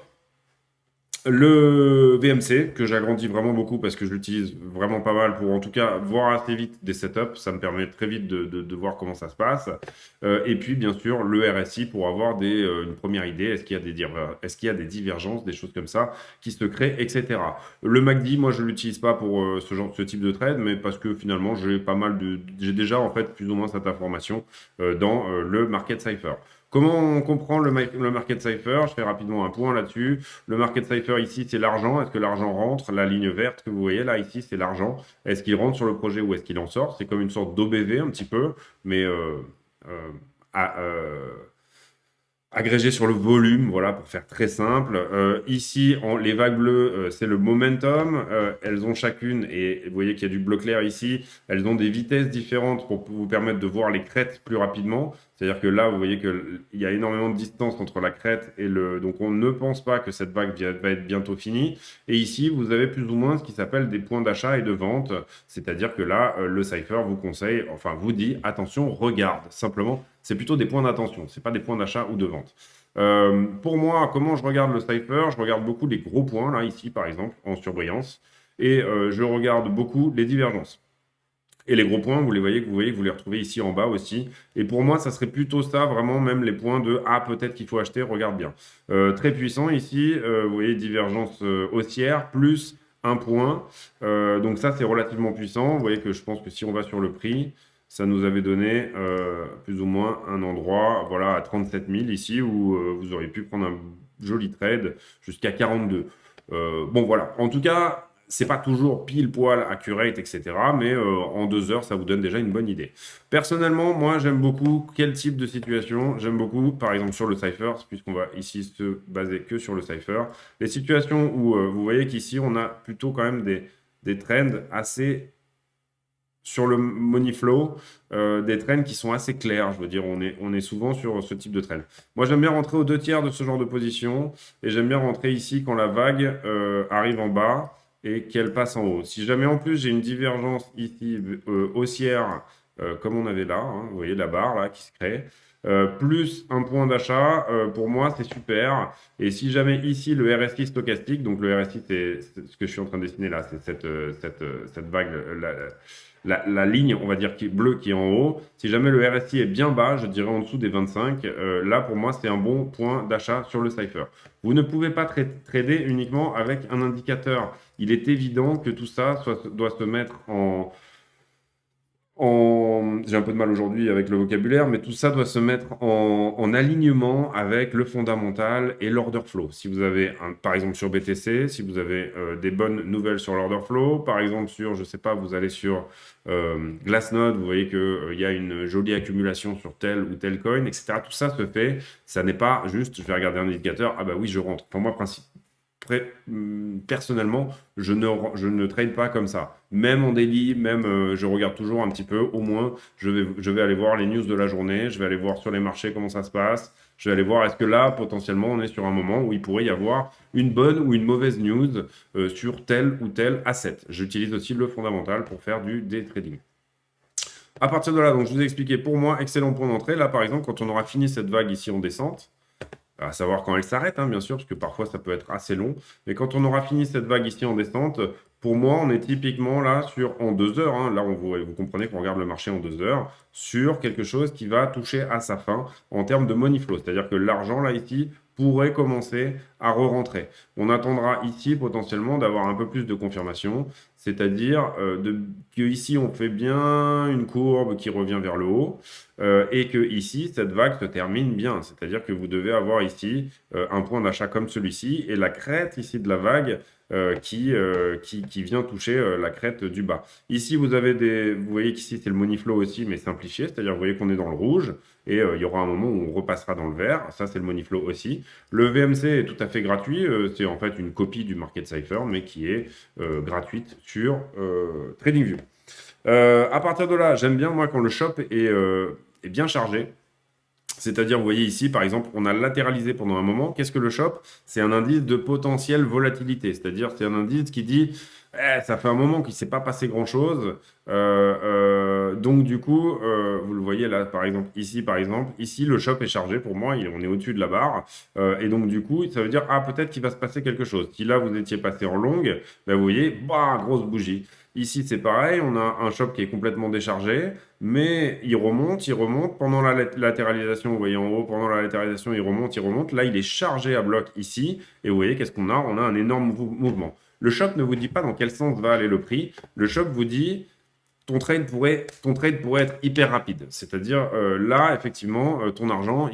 le VMC, que j'agrandis vraiment beaucoup parce que je l'utilise vraiment pas mal pour en tout cas voir assez vite des setups. Ça me permet très vite de voir comment ça se passe. Et puis, bien sûr, le RSI pour avoir une première idée. Est-ce qu'il y a des divergences, des choses comme ça qui se créent, etc. Le MACD, moi, je ne l'utilise pas pour ce type de trade, mais parce que finalement, j'ai déjà en fait plus ou moins cette information dans le Market Cypher. Comment on comprend le Market Cypher? Je fais rapidement un point là-dessus. Le Market Cypher ici, c'est l'argent. Est-ce que l'argent rentre? La ligne verte que vous voyez là, ici, c'est l'argent. Est-ce qu'il rentre sur le projet ou est-ce qu'il en sort? C'est comme une sorte d'OBV un petit peu, mais euh, à, euh, agrégé sur le volume, voilà, pour faire très simple. Ici, les vagues bleues, c'est le momentum. Elles ont chacune, et vous voyez qu'il y a du bleu clair ici, elles ont des vitesses différentes pour vous permettre de voir les crêtes plus rapidement. C'est-à-dire que là, vous voyez qu'il y a énormément de distance entre la crête et le... Donc, on ne pense pas que cette vague va être bientôt finie. Et ici, vous avez plus ou moins ce qui s'appelle des points d'achat et de vente. C'est-à-dire que là, le Cypher vous conseille, enfin, vous dit, attention, regarde. Simplement, c'est plutôt des points d'attention. Ce n'est pas des points d'achat ou de vente. Pour moi, comment je regarde le Cypher? Je regarde beaucoup les gros points, là, ici, par exemple, en surbrillance. Et je regarde beaucoup les divergences. Et les gros points, vous voyez que vous les retrouvez ici en bas aussi. Et pour moi, ça serait plutôt ça, vraiment, même les points de ah, peut-être qu'il faut acheter, regarde bien. Très puissant ici, vous voyez, divergence haussière, plus un point. Donc ça, c'est relativement puissant. Vous voyez que je pense que si on va sur le prix, ça nous avait donné plus ou moins un endroit, voilà, à 37 000 ici, où vous auriez pu prendre un joli trade jusqu'à 42. Bon, voilà. En tout cas, c'est pas toujours pile poil accurate, etc. Mais en 2 heures, ça vous donne déjà une bonne idée. Personnellement, moi, j'aime beaucoup quel type de situation. J'aime beaucoup, par exemple, sur le Cypher, puisqu'on va ici se baser que sur le Cypher. Les situations où vous voyez qu'ici, on a plutôt quand même des trends assez sur le money flow, des trends qui sont assez clairs. Je veux dire, on est souvent sur ce type de trend. Moi, j'aime bien rentrer aux 2 tiers de ce genre de position et j'aime bien rentrer ici quand la vague arrive en bas et qu'elle passe en haut. Si jamais en plus j'ai une divergence ici haussière, comme on avait là, hein, vous voyez la barre là qui se crée, plus un point d'achat, pour moi c'est super. Et si jamais ici le RSI stochastique, donc le RSI c'est ce que je suis en train de dessiner là, c'est cette vague, la ligne, on va dire, qui est bleue, qui est en haut. Si jamais le RSI est bien bas, je dirais en dessous des 25, là pour moi c'est un bon point d'achat sur le Cypher. Vous ne pouvez pas trader uniquement avec un indicateur. Il est évident que tout ça doit se mettre j'ai un peu de mal aujourd'hui avec le vocabulaire, mais tout ça doit se mettre en alignement avec le fondamental et l'order flow. Si vous avez, par exemple sur BTC, si vous avez des bonnes nouvelles sur l'order flow, par exemple sur, je sais pas, vous allez sur Glassnode, vous voyez qu'il y a une jolie accumulation sur tel ou tel coin, etc. Tout ça se fait, ça n'est pas juste, je vais regarder un indicateur, ah bah oui, je rentre. Pour moi, personnellement, je ne trade pas comme ça. Même en daily, même je regarde toujours un petit peu, au moins, je vais aller voir les news de la journée, je vais aller voir sur les marchés comment ça se passe, je vais aller voir est-ce que là, potentiellement, on est sur un moment où il pourrait y avoir une bonne ou une mauvaise news sur tel ou tel asset. J'utilise aussi le fondamental pour faire du day trading. À partir de là, donc je vous ai expliqué, pour moi, excellent point d'entrée. Là, par exemple, quand on aura fini cette vague ici en descente, à savoir quand elle s'arrête, hein, bien sûr, parce que parfois ça peut être assez long. Mais quand on aura fini cette vague ici en descente, pour moi, on est typiquement là en 2 heures. Hein, là, vous comprenez qu'on regarde le marché en 2 heures sur quelque chose qui va toucher à sa fin en termes de money flow. C'est-à-dire que l'argent, là, ici, pourrait commencer à re-rentrer. On attendra ici potentiellement d'avoir un peu plus de confirmation, c'est-à-dire que ici on fait bien une courbe qui revient vers le haut et que ici cette vague se termine bien, c'est-à-dire que vous devez avoir ici un point d'achat comme celui-ci et la crête ici de la vague qui vient toucher la crête du bas. Ici, vous voyez qu'ici, c'est le money flow aussi, mais simplifié, c'est-à-dire vous voyez qu'on est dans le rouge et il y aura un moment où on repassera dans le vert. Ça, c'est le money flow aussi. Le VMC est tout à fait gratuit. C'est en fait une copie du Market Cypher, mais qui est gratuite sur TradingView. À partir de là, j'aime bien, moi, quand le shop est bien chargé. C'est-à-dire, vous voyez ici, par exemple, on a latéralisé pendant un moment. Qu'est-ce que le shop? C'est un indice de potentielle volatilité. C'est-à-dire, c'est un indice qui dit, ça fait un moment qu'il ne s'est pas passé grand-chose. Donc, du coup, vous le voyez là, par exemple, ici, le shop est chargé pour moi. On est au-dessus de la barre. Et donc, du coup, ça veut dire, peut-être qu'il va se passer quelque chose. Si là, vous étiez passé en longue, ben, vous voyez, grosse bougie. Ici, c'est pareil, on a un shop qui est complètement déchargé, mais il remonte. Pendant la latéralisation, vous voyez en haut, pendant la latéralisation, il remonte. Là, il est chargé à bloc ici, et vous voyez qu'est-ce qu'on a? On a un énorme mouvement. Le shop ne vous dit pas dans quel sens va aller le prix. Le shop vous dit ton trade pourrait être hyper rapide. C'est-à-dire, là, effectivement, ton argent,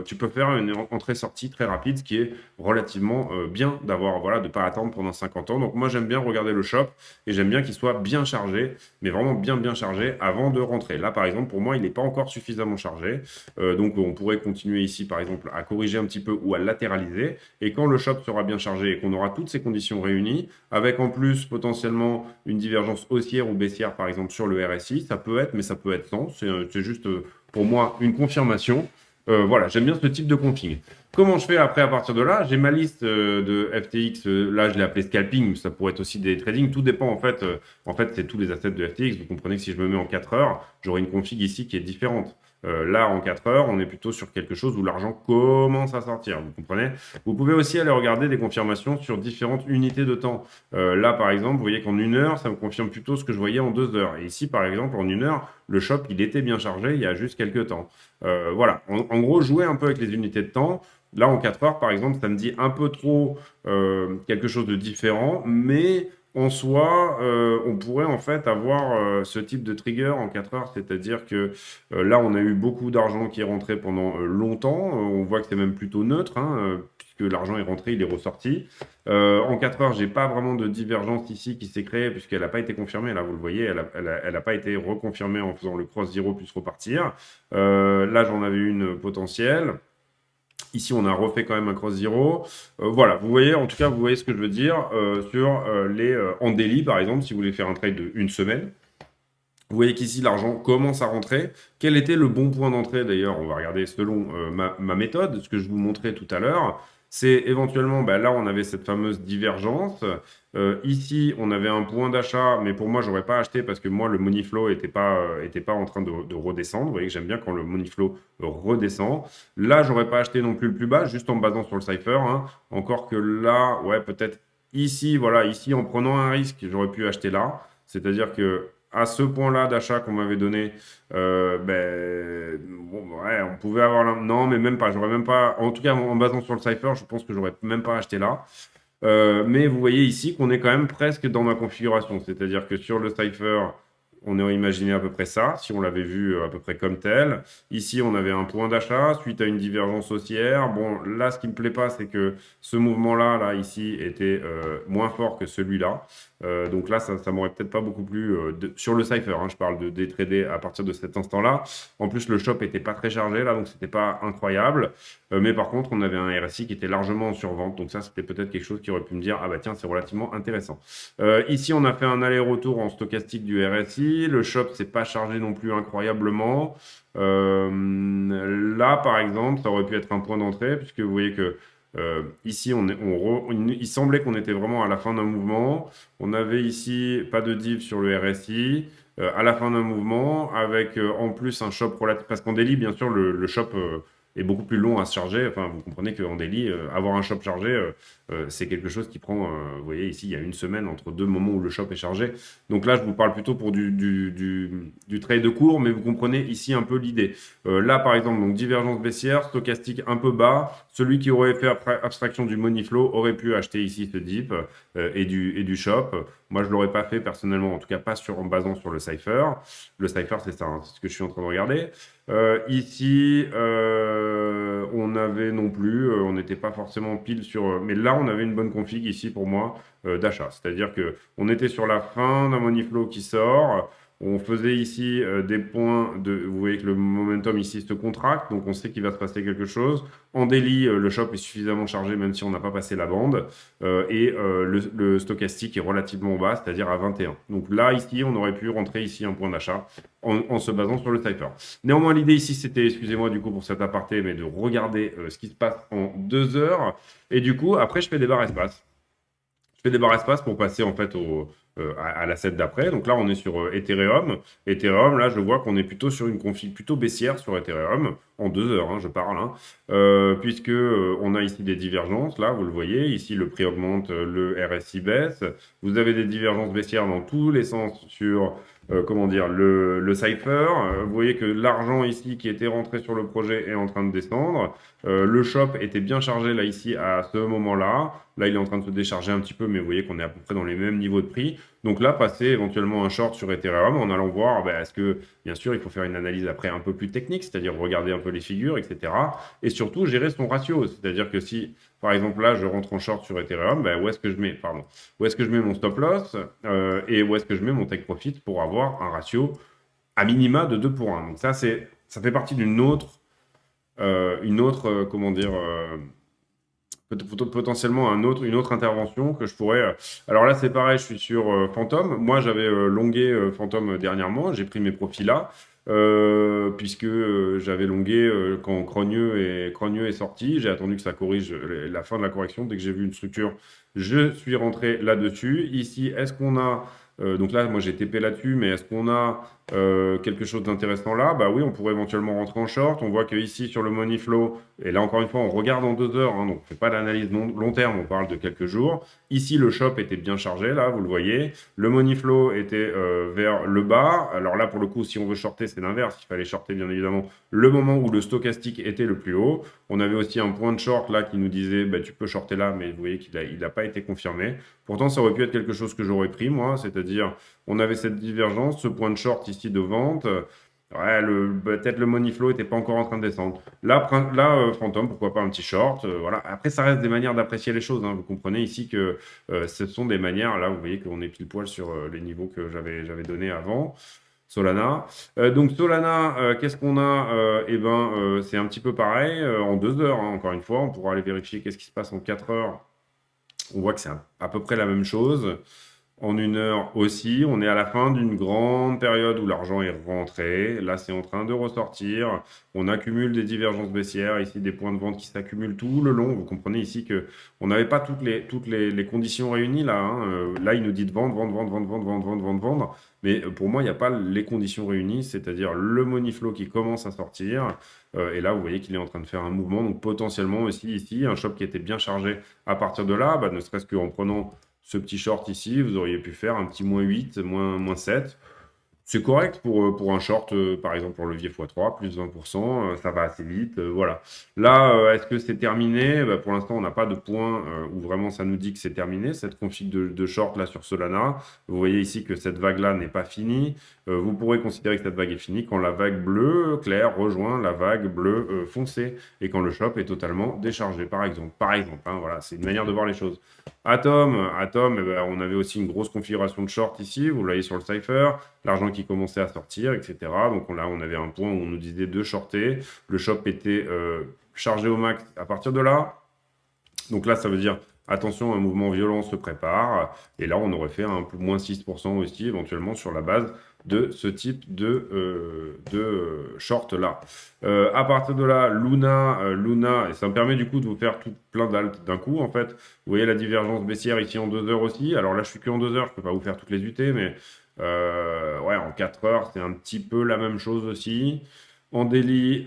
tu peux faire une entrée-sortie très rapide, ce qui est relativement bien d'avoir, voilà, de ne pas attendre pendant 50 ans. Donc, moi, j'aime bien regarder le shop et j'aime bien qu'il soit bien chargé, mais vraiment bien chargé avant de rentrer. Là, par exemple, pour moi, il n'est pas encore suffisamment chargé. Donc, on pourrait continuer ici, par exemple, à corriger un petit peu ou à latéraliser. Et quand le shop sera bien chargé et qu'on aura toutes ces conditions réunies, avec en plus potentiellement une divergence haussière ou baissière, par exemple, sur le RSI, ça peut être, mais ça peut être sans. C'est juste pour moi une confirmation. Voilà, j'aime bien ce type de config. Comment je fais après à partir de là? J'ai ma liste de FTX, là je l'ai appelé scalping, ça pourrait être aussi des trading, tout dépend en fait. En fait, c'est tous les assets de FTX. Vous comprenez que si je me mets en 4 heures, j'aurai une config ici qui est différente. Là, en 4 heures, on est plutôt sur quelque chose où l'argent commence à sortir. Vous comprenez? Vous pouvez aussi aller regarder des confirmations sur différentes unités de temps. Là, par exemple, vous voyez qu'en 1 heure, ça me confirme plutôt ce que je voyais en 2 heures. Et ici, par exemple, en 1 heure, le shop, il était bien chargé il y a juste quelques temps. Voilà. En gros, jouez un peu avec les unités de temps. Là, en 4 heures, par exemple, ça me dit un peu trop quelque chose de différent, mais en soi, on pourrait en fait avoir ce type de trigger en 4 heures, c'est-à-dire que là, on a eu beaucoup d'argent qui est rentré pendant longtemps. On voit que c'est même plutôt neutre, hein, puisque l'argent est rentré, il est ressorti. En 4 heures, j'ai pas vraiment de divergence ici qui s'est créée, puisqu'elle n'a pas été confirmée. Là, vous le voyez, elle a pas été reconfirmée en faisant le cross zero plus repartir. Là, j'en avais une potentielle. Ici, on a refait quand même un cross zero. Voilà, vous voyez, en tout cas, vous voyez ce que je veux dire sur en daily, par exemple, si vous voulez faire un trade de 1 semaine. Vous voyez qu'ici, l'argent commence à rentrer. Quel était le bon point d'entrée d'ailleurs? On va regarder selon ma méthode, ce que je vous montrais tout à l'heure. C'est éventuellement, bah, là, on avait cette fameuse divergence. Ici, on avait un point d'achat, mais pour moi, j'aurais pas acheté parce que moi, le money flow était pas en train de redescendre. Vous voyez que j'aime bien quand le money flow redescend. Là, j'aurais pas acheté non plus le plus bas, juste en me basant sur le cipher, hein. Encore que là, ouais, peut-être ici, voilà, ici, en prenant un risque, j'aurais pu acheter là. C'est-à-dire que à ce point-là d'achat qu'on m'avait donné, ben, bon, ouais, on pouvait avoir... Non, mais même pas. J'aurais même pas... En tout cas, en basant sur le cipher, je pense que j'aurais même pas acheté là. Mais vous voyez ici qu'on est quand même presque dans ma configuration. C'est-à-dire que sur le cipher, on aurait imaginé à peu près ça, si on l'avait vu à peu près comme tel. Ici, on avait un point d'achat suite à une divergence haussière. Bon, là, ce qui me plaît pas, c'est que ce mouvement-là, là, ici, était moins fort que celui-là. Donc là, ça m'aurait peut-être pas beaucoup plu sur le cipher. Hein, je parle de day trader à partir de cet instant-là. En plus, le shop était pas très chargé là, donc c'était pas incroyable. Mais par contre, on avait un RSI qui était largement en survente. Donc ça, c'était peut-être quelque chose qui aurait pu me dire, ah bah tiens, c'est relativement intéressant. Ici, on a fait un aller-retour en stochastique du RSI. Le shop s'est pas chargé non plus incroyablement. Là, par exemple, ça aurait pu être un point d'entrée, puisque vous voyez que ici, il semblait qu'on était vraiment à la fin d'un mouvement. On avait ici pas de div sur le RSI. À la fin d'un mouvement, avec en plus un shop relatif. Parce qu'en daily, bien sûr, le shop est beaucoup plus long à se charger. Enfin, vous comprenez qu'en daily, avoir un shop chargé, c'est quelque chose qui prend, vous voyez, ici, il y a une semaine entre deux moments où le shop est chargé. Donc là, je vous parle plutôt pour du trade de cours, mais vous comprenez ici un peu l'idée. Là, par exemple, donc divergence baissière, stochastique un peu bas. Celui qui aurait fait abstraction du money flow aurait pu acheter ici ce dip et du shop. Moi, je ne l'aurais pas fait personnellement, en tout cas pas en basant sur le cipher. Le cipher, c'est ça, hein, c'est ce que je suis en train de regarder. Ici, on avait non plus, on n'était pas forcément pile sur... mais là, on avait une bonne config ici pour moi d'achat. C'est-à-dire que on était sur la fin d'un money flow qui sort. On faisait ici des points de... Vous voyez que le momentum ici se contracte, donc on sait qu'il va se passer quelque chose. En daily, le shop est suffisamment chargé, même si on n'a pas passé la bande. Le stochastique est relativement bas, c'est-à-dire à 21. Donc là, ici, on aurait pu rentrer ici un point d'achat en se basant sur le cipher. Néanmoins, l'idée ici, c'était, excusez-moi du coup pour cet aparté, mais de regarder ce qui se passe en 2 heures. Et du coup, après, je fais des barres espaces. Je fais des barres espaces pour passer en fait à la set d'après. Donc là, on est sur Ethereum. Ethereum, là, je vois qu'on est plutôt sur une config plutôt baissière sur Ethereum, en 2 heures, hein, je parle, hein, puisque on a ici des divergences. Là, vous le voyez, ici, le prix augmente, le RSI baisse. Vous avez des divergences baissières dans tous les sens sur comment dire, le cipher. Vous voyez que l'argent ici qui était rentré sur le projet est en train de descendre. Le shop était bien chargé là ici à ce moment-là. Là, il est en train de se décharger un petit peu, mais vous voyez qu'on est à peu près dans les mêmes niveaux de prix. Donc là, passer éventuellement un short sur Ethereum en allant voir, ben, est-ce que, bien sûr, il faut faire une analyse après un peu plus technique, c'est-à-dire regarder un peu les figures, etc. Et surtout, gérer son ratio. C'est-à-dire que si, par exemple, là, je rentre en short sur Ethereum, ben, où est-ce que je mets, pardon, où est-ce que je mets mon stop loss et où est-ce que je mets mon take profit pour avoir un ratio à minima de 2 pour 1. Donc ça, ça fait partie d'une autre, comment dire, potentiellement une autre intervention que je pourrais. Alors là, c'est pareil, je suis sur Phantom. Moi, j'avais longué Phantom dernièrement. J'ai pris mes profits là, puisque j'avais longué quand Crogneux est sorti. J'ai attendu que ça corrige la fin de la correction. Dès que j'ai vu une structure, je suis rentré là-dessus. Ici, est-ce qu'on a. Donc là, moi j'ai TP là-dessus, mais est-ce qu'on a quelque chose d'intéressant là? Bah oui, on pourrait éventuellement rentrer en short. On voit que ici sur le money flow, et là encore une fois, on regarde en 2 heures, hein, donc on ne fait pas d'analyse long terme, on parle de quelques jours. Ici, le shop était bien chargé, là, vous le voyez. Le money flow était vers le bas. Alors là, pour le coup, si on veut shorter, c'est l'inverse. Il fallait shorter, bien évidemment, le moment où le stochastique était le plus haut. On avait aussi un point de short là qui nous disait, bah, tu peux shorter là, mais vous voyez qu'il n'a pas été confirmé. Pourtant, ça aurait pu être quelque chose que j'aurais pris, moi, c'est-à-dire, on avait cette divergence, ce point de short ici de vente. Ouais, peut-être le money flow n'était pas encore en train de descendre. Là, Phantom, pourquoi pas un petit short. Voilà. Après, ça reste des manières d'apprécier les choses, hein. Vous comprenez ici que ce sont des manières, là, vous voyez qu'on est pile poil sur les niveaux que j'avais donnés avant. Solana. Donc Solana, qu'est-ce qu'on a? Eh ben, c'est un petit peu pareil, en 2 heures, hein, encore une fois. On pourra aller vérifier qu'est-ce qui se passe en 4 heures. On voit que c'est à peu près la même chose. En 1 heure aussi, on est à la fin d'une grande période où l'argent est rentré. Là, c'est en train de ressortir. On accumule des divergences baissières, ici des points de vente qui s'accumulent tout le long. Vous comprenez ici que on n'avait pas toutes les conditions réunies là, hein. Là, il nous dit de vendre, vendre, vendre, vendre, vendre, vendre, vendre, vendre, vendre. Mais pour moi, il n'y a pas les conditions réunies, c'est-à-dire le money flow qui commence à sortir. Et là, vous voyez qu'il est en train de faire un mouvement. Donc potentiellement aussi ici, un shop qui était bien chargé à partir de là, bah, ne serait-ce qu'en prenant ce petit short ici, vous auriez pu faire un petit -8, moins 7. C'est correct pour un short, par exemple pour levier x3, plus 20%, ça va assez vite, voilà. Là, est-ce que c'est terminé? Bah, pour l'instant, on n'a pas de point où vraiment ça nous dit que c'est terminé, cette config de short là sur Solana. Vous voyez ici que cette vague-là n'est pas finie. Vous pourrez considérer que cette vague est finie quand la vague bleue claire rejoint la vague bleue foncée et quand le shop est totalement déchargé, par exemple. Par exemple, hein, voilà, c'est une manière de voir les choses. Atom, eh ben, on avait aussi une grosse configuration de short ici, vous le voyez sur le cipher, l'argent qui commençait à sortir, etc. Donc là, on avait un point où on nous disait de shorter. Le shop était chargé au max à partir de là. Donc là, ça veut dire, attention, un mouvement violent se prépare. Et là, on aurait fait un peu moins 6% aussi, éventuellement, sur la base de ce type de short-là. À partir de là, Luna, et ça me permet du coup de vous faire tout plein d'alt d'un coup, en fait. Vous voyez la divergence baissière ici en 2 heures aussi. Alors là, je suis que en 2 heures, je peux pas vous faire toutes les UT, mais ouais, en 4 heures, c'est un petit peu la même chose aussi. En daily,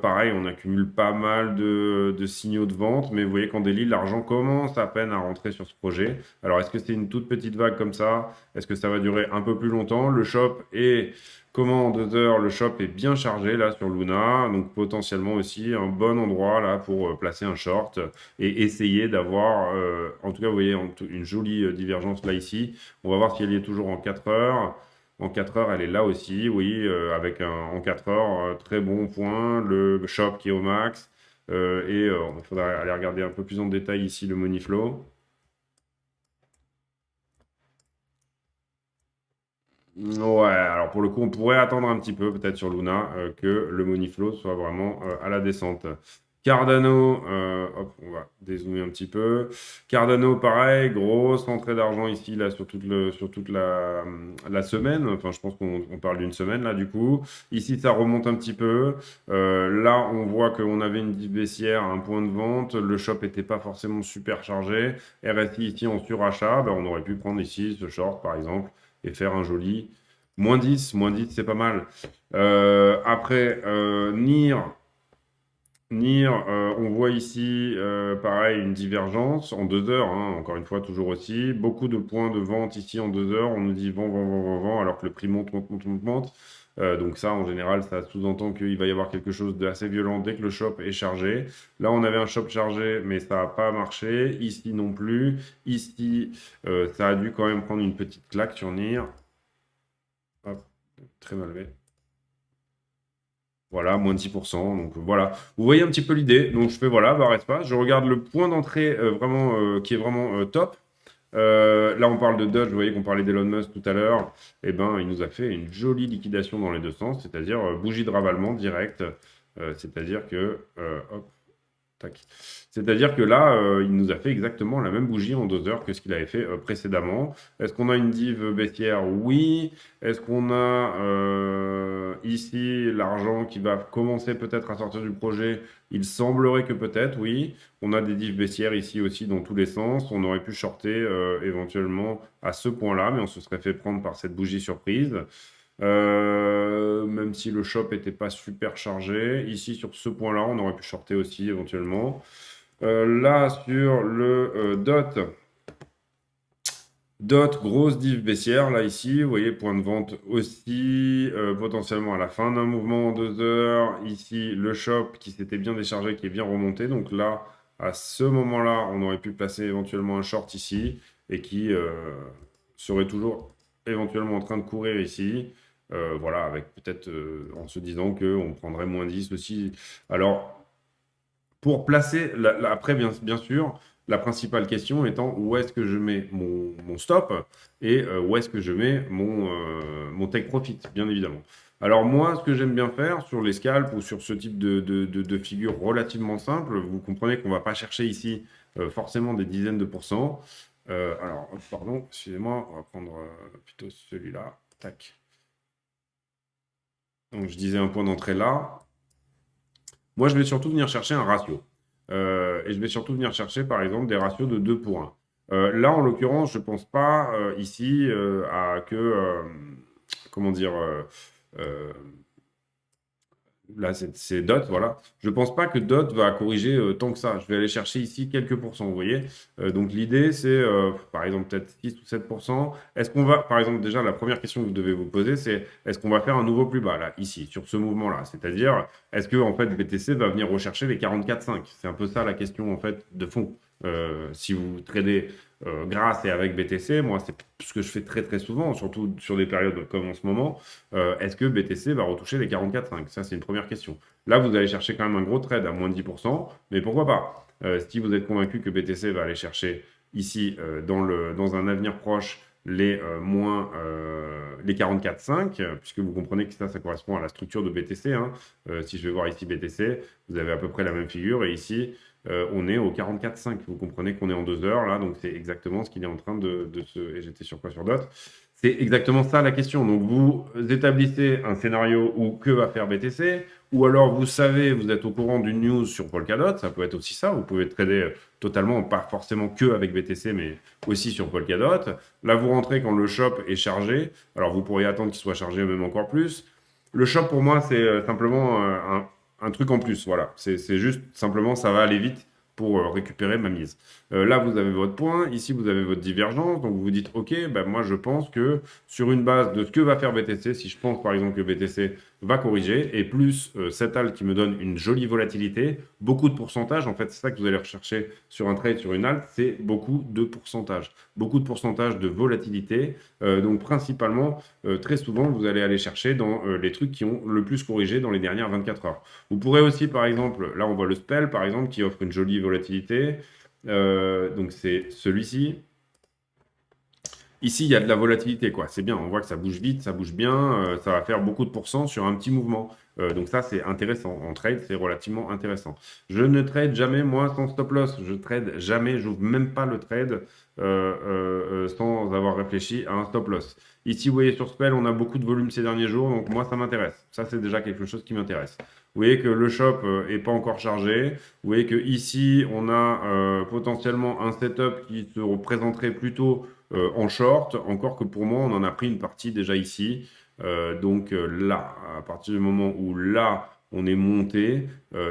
pareil, on accumule pas mal de signaux de vente, mais vous voyez qu'en daily, l'argent commence à peine à rentrer sur ce projet. Alors, est-ce que c'est une toute petite vague comme ça? Est-ce que ça va durer un peu plus longtemps? Le shop est, comment en 2 heures, le shop est bien chargé là sur Luna, donc potentiellement aussi un bon endroit là pour placer un short et essayer d'avoir, en tout cas, vous voyez une jolie divergence là ici. On va voir si elle y est toujours en 4 heures. En 4 heures, elle est là aussi, oui, avec en 4 heures, très bon point, le shop qui est au max. Il faudra aller regarder un peu plus en détail ici le money flow. Ouais, alors pour le coup, on pourrait attendre un petit peu, peut-être sur Luna, que le money flow soit vraiment à la descente. Cardano, hop, on va dézoomer un petit peu. Cardano, pareil, grosse rentrée d'argent ici, là, sur toute la semaine. Enfin, je pense qu'on parle d'une semaine, là, du coup. Ici, ça remonte un petit peu. Là, on voit qu'on avait une div baissière, un point de vente. Le shop n'était pas forcément super chargé. RSI ici en surachat, ben, on aurait pu prendre ici ce short, par exemple et faire un joli -10, c'est pas mal. Après, NIR, on voit ici, pareil, une divergence en 2 heures, hein, encore une fois, toujours aussi. Beaucoup de points de vente ici en 2 heures. On nous dit vend, vend, vend, vend, vend, alors que le prix monte, monte, monte, monte, monte. Donc ça, en général, ça sous-entend qu'il va y avoir quelque chose d'assez violent dès que le shop est chargé. Là, on avait un shop chargé, mais ça n'a pas marché. Ici non plus. Ici, ça a dû quand même prendre une petite claque sur NIR. Hop, très mal fait. Voilà, moins de 6%. Donc voilà, vous voyez un petit peu l'idée. Donc je fais voilà, barre espace. Je regarde le point d'entrée vraiment qui est vraiment top. Là, on parle de Dodge. Vous voyez qu'on parlait d'Elon Musk tout à l'heure. Eh ben, il nous a fait une jolie liquidation dans les deux sens, c'est-à-dire bougie de ravalement direct. C'est-à-dire que hop, tac. C'est-à-dire que là, il nous a fait exactement la même bougie en 2 heures que ce qu'il avait fait précédemment. Est-ce qu'on a une div baissière? Oui. Est-ce qu'on a ici l'argent qui va commencer peut-être à sortir du projet? Il semblerait que peut-être, oui. On a des divs baissières ici aussi dans tous les sens. On aurait pu shorter éventuellement à ce point-là, mais on se serait fait prendre par cette bougie surprise. Même si le shop n'était pas super chargé. Ici, sur ce point-là, on aurait pu shorter aussi éventuellement. Là, sur le DOT, grosse div baissière, là, ici. Vous voyez, point de vente aussi, potentiellement à la fin d'un mouvement en 2 heures. Ici, le shop qui s'était bien déchargé, qui est bien remonté. Donc là, à ce moment-là, on aurait pu placer éventuellement un short ici et qui serait toujours éventuellement en train de courir ici. Voilà, avec peut-être en se disant qu'on prendrait -10 aussi. Alors, pour placer, après, bien sûr, la principale question étant où est-ce que je mets mon stop et où est-ce que je mets mon take profit, bien évidemment. Alors moi, ce que j'aime bien faire sur les scalps ou sur ce type de figure relativement simple, vous comprenez qu'on ne va pas chercher ici forcément des dizaines de pourcents. Alors, pardon, excusez-moi, on va prendre plutôt celui-là. Tac. Donc, je disais un point d'entrée là. Moi, je vais surtout venir chercher un ratio. Et je vais surtout venir chercher, par exemple, des ratios de 2 pour 1. Là, en l'occurrence, je ne pense pas ici à que, comment dire, euh, là, c'est Dot, voilà. Je ne pense pas que Dot va corriger tant que ça. Je vais aller chercher ici quelques pourcents, vous voyez. Donc l'idée, c'est, par exemple, peut-être 6 ou 7%. Est-ce qu'on va, par exemple, déjà, la première question que vous devez vous poser, c'est est-ce qu'on va faire un nouveau plus bas, là, ici, sur ce mouvement-là? C'est-à-dire, est-ce que, en fait, BTC va venir rechercher les 44,5? C'est un peu ça la question, en fait, de fond. Si vous tradez grâce et avec BTC, moi, c'est ce que je fais très, très souvent, surtout sur des périodes comme en ce moment. Est-ce que BTC va retoucher les 44,5? Ça, c'est une première question. Là, vous allez chercher quand même un gros trade à moins de 10%, mais pourquoi pas? Si vous êtes convaincu que BTC va aller chercher ici, dans un avenir proche, les 44,5, puisque vous comprenez que ça correspond à la structure de BTC. Hein. Si je vais voir ici BTC, vous avez à peu près la même figure, et ici, on est au 44,5. Vous comprenez qu'on est en 2 heures, là, donc c'est exactement ce qu'il est en train de se... Et j'étais sur quoi? Sur Dot. C'est exactement ça la question. Donc, vous établissez un scénario où que va faire BTC, ou alors vous savez, vous êtes au courant d'une news sur Polkadot, ça peut être aussi ça. Vous pouvez trader totalement, pas forcément que avec BTC, mais aussi sur Polkadot. Là, vous rentrez quand le shop est chargé. Alors, vous pourriez attendre qu'il soit chargé même encore plus. Le shop, pour moi, c'est simplement un truc en plus. Voilà. C'est juste simplement, ça va aller vite pour récupérer ma mise. Là, vous avez votre point. Ici, vous avez votre divergence. Donc, vous vous dites, OK, ben, moi, je pense que sur une base de ce que va faire BTC, si je pense par exemple que BTC va corriger, et plus cette alt qui me donne une jolie volatilité, beaucoup de pourcentage, en fait, c'est ça que vous allez rechercher sur un trade, sur une alt, c'est beaucoup de pourcentage. Beaucoup de pourcentage de volatilité. Donc, principalement, très souvent, vous allez aller chercher dans les trucs qui ont le plus corrigé dans les dernières 24 heures. Vous pourrez aussi, par exemple, là, on voit le Spell, par exemple, qui offre une jolie volatilité. Donc c'est celui-ci. Ici, il y a de la volatilité, quoi. C'est bien, on voit que ça bouge vite, ça bouge bien, ça va faire beaucoup de pourcents sur un petit mouvement. Donc ça, c'est intéressant. En trade, c'est relativement intéressant. Je ne trade jamais, moi, sans stop loss. Je trade jamais, j'ouvre même pas le trade sans avoir réfléchi à un stop loss. Ici, vous voyez, sur Spell, on a beaucoup de volume ces derniers jours, donc moi, ça m'intéresse. Ça, c'est déjà quelque chose qui m'intéresse. Vous voyez que le shop est pas encore chargé. Vous voyez que ici, on a potentiellement un setup qui se représenterait plutôt en short, encore que pour moi, on en a pris une partie déjà ici. Donc là, à partir du moment où là, on est monté,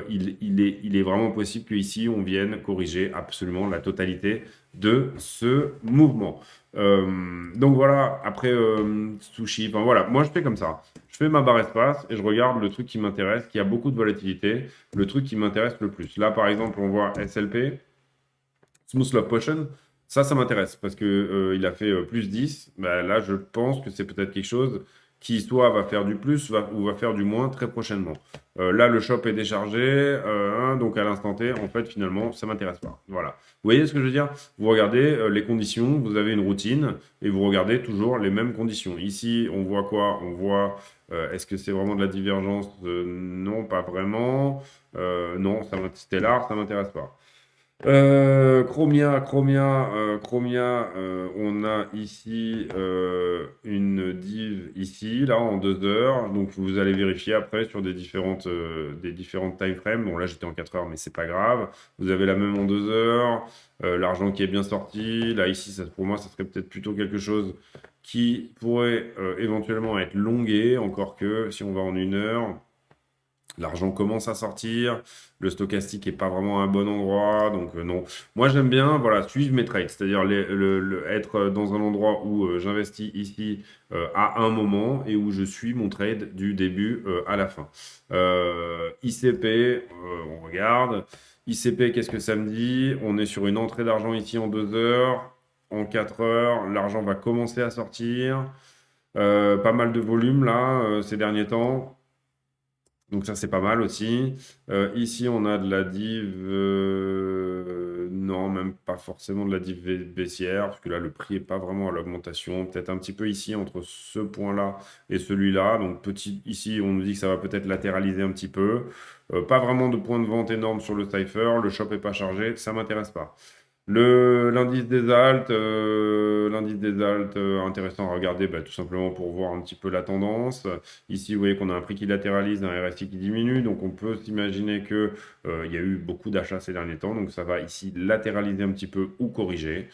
il est vraiment possible qu'ici, on vienne corriger absolument la totalité de ce mouvement. Donc voilà, après sushi, enfin voilà, moi je fais comme ça. Je fais ma barre espace et je regarde le truc qui m'intéresse, qui a beaucoup de volatilité, le truc qui m'intéresse le plus. Là, par exemple, on voit SLP, Smooth Love Potion. Ça m'intéresse parce que il a fait plus 10. Bah, là, je pense que c'est peut-être quelque chose qui soit va faire du plus ou va faire du moins très prochainement. Là, le shop est déchargé, hein, donc à l'instant T, en fait, finalement, ça m'intéresse pas. Voilà. Vous voyez ce que je veux dire? Vous regardez les conditions, vous avez une routine et vous regardez toujours les mêmes conditions. Ici, on voit quoi? On voit, est-ce que c'est vraiment de la divergence? Non, pas vraiment. Non, Stellar, ça m'intéresse pas. Chromia, on a ici une div ici, là en 2 heures. Donc vous allez vérifier après sur des différentes time frames. Bon là j'étais en 4 heures, mais c'est pas grave. Vous avez la même en 2 heures. L'argent qui est bien sorti. Là ici, pour moi, ça serait peut-être plutôt quelque chose qui pourrait éventuellement être longué, encore que si on va en 1 heure. L'argent commence à sortir, le stochastique n'est pas vraiment à un bon endroit, donc non. Moi, j'aime bien voilà, suivre mes trades, c'est-à-dire être dans un endroit où j'investis ici à un moment et où je suis mon trade du début à la fin. ICP, on regarde. ICP, qu'est-ce que ça me dit? On est sur une entrée d'argent ici en 2 heures. En 4 heures, l'argent va commencer à sortir. Pas mal de volume là ces derniers temps. Donc ça, c'est pas mal aussi. Ici, on a de la div... non, même pas forcément de la div baissière, parce que là, le prix n'est pas vraiment à l'augmentation. Peut-être un petit peu ici, entre ce point-là et celui-là. Donc petit, ici, on nous dit que ça va peut-être latéraliser un petit peu. Pas vraiment de point de vente énorme sur le cipher. Le shop n'est pas chargé. Ça m'intéresse pas. L'indice des altes, intéressant à regarder, bah, tout simplement pour voir un petit peu la tendance. Ici, vous voyez qu'on a un prix qui latéralise, un RSI qui diminue, donc on peut s'imaginer que il y a eu beaucoup d'achats ces derniers temps, donc ça va ici latéraliser un petit peu ou corriger.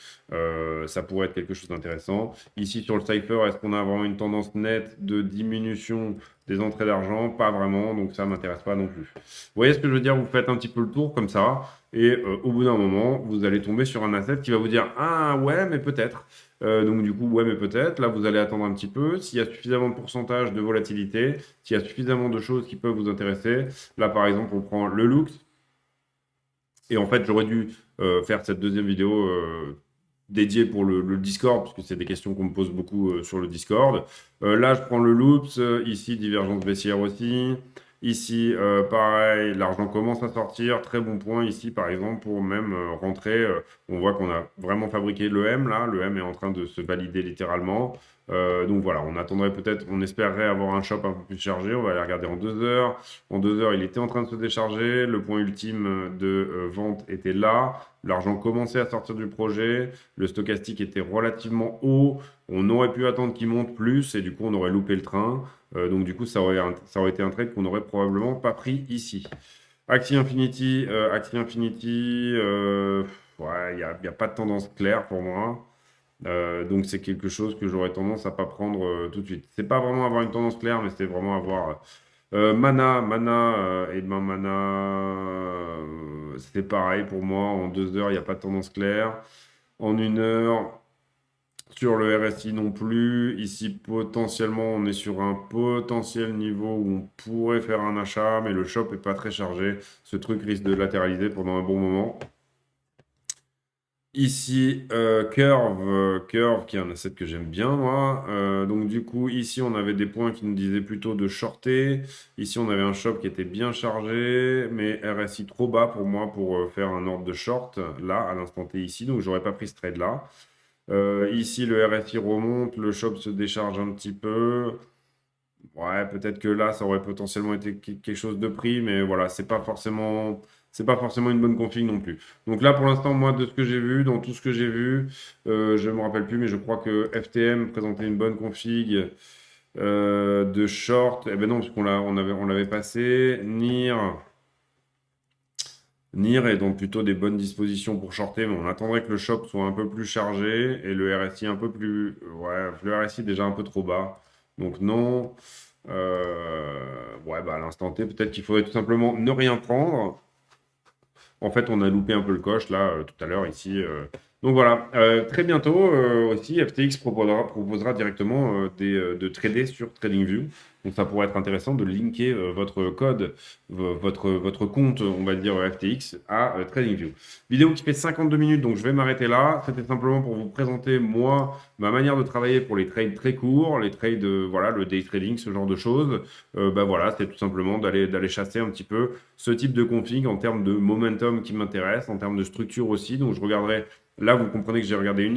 Ça pourrait être quelque chose d'intéressant. Ici, sur le Cypher, est-ce qu'on a vraiment une tendance nette de diminution des entrées d'argent? Pas vraiment, donc ça m'intéresse pas non plus. Vous voyez ce que je veux dire? Vous faites un petit peu le tour comme ça. Et au bout d'un moment, vous allez tomber sur un asset qui va vous dire: ah ouais, mais peut-être. Donc du coup, ouais, mais peut-être. Là, vous allez attendre un petit peu. S'il y a suffisamment de pourcentage de volatilité, s'il y a suffisamment de choses qui peuvent vous intéresser. Là, par exemple, on prend le Lux. Et en fait, j'aurais dû faire cette deuxième vidéo dédiée pour le Discord, parce que c'est des questions qu'on me pose beaucoup sur le Discord. Là, je prends le Loops. Ici, divergence baissière aussi. Ici, pareil, l'argent commence à sortir. Très bon point ici, par exemple, pour même rentrer. On voit qu'on a vraiment fabriqué le M, là. Le M est en train de se valider littéralement. Donc voilà, on attendrait peut-être, on espérerait avoir un shop un peu plus chargé. On va aller regarder en 2 heures. En 2 heures, il était en train de se décharger. Le point ultime de vente était là. L'argent commençait à sortir du projet. Le stochastique était relativement haut. On aurait pu attendre qu'il monte plus et du coup, on aurait loupé le train. Donc du coup, ça aurait été un trade qu'on n'aurait probablement pas pris ici. Axie Infinity, ouais, il y a pas de tendance claire pour moi. Donc c'est quelque chose que j'aurais tendance à pas prendre tout de suite. C'est pas vraiment avoir une tendance claire, mais c'est vraiment avoir Mana, et ben Mana, c'est pareil pour moi. En 2 heures, il n'y a pas de tendance claire. En 1 heure, sur le RSI non plus. Ici, potentiellement, on est sur un potentiel niveau où on pourrait faire un achat, mais le shop est pas très chargé. Ce truc risque de latéraliser pendant un bon moment. Ici, Curve, qui est un asset que j'aime bien, moi. Donc, du coup, ici, on avait des points qui nous disaient plutôt de shorter. Ici, on avait un shop qui était bien chargé, mais RSI trop bas pour moi pour faire un ordre de short, là, à l'instant T ici. Donc, j'aurais pas pris ce trade-là. Ici, le RSI remonte, le shop se décharge un petit peu. Ouais, peut-être que là, ça aurait potentiellement été quelque chose de pris, mais voilà, c'est pas forcément une bonne config non plus. Donc là, pour l'instant, moi, de ce que j'ai vu, dans tout ce que j'ai vu, je me rappelle plus, mais je crois que FTM présentait une bonne config de short. Eh ben non, parce on l'avait passé. NIR est donc plutôt des bonnes dispositions pour shorter, mais on attendrait que le shop soit un peu plus chargé et le RSI un peu plus. Ouais, le RSI déjà un peu trop bas. Donc non. Ouais, bah à l'instant T, peut-être qu'il faudrait tout simplement ne rien prendre. En fait, on a loupé un peu le coche là tout à l'heure ici. Donc voilà, très bientôt aussi, FTX proposera directement de trader sur TradingView. Donc ça pourrait être intéressant de linker votre code, votre compte, on va dire FTX, à TradingView. Vidéo qui fait 52 minutes, donc je vais m'arrêter là. C'était simplement pour vous présenter, moi, ma manière de travailler pour les trades très courts, les trades, voilà, le day trading, ce genre de choses. Bah voilà, c'est tout simplement d'aller chasser un petit peu ce type de config en termes de momentum qui m'intéresse, en termes de structure aussi. Donc je regarderai. Là, vous comprenez que j'ai regardé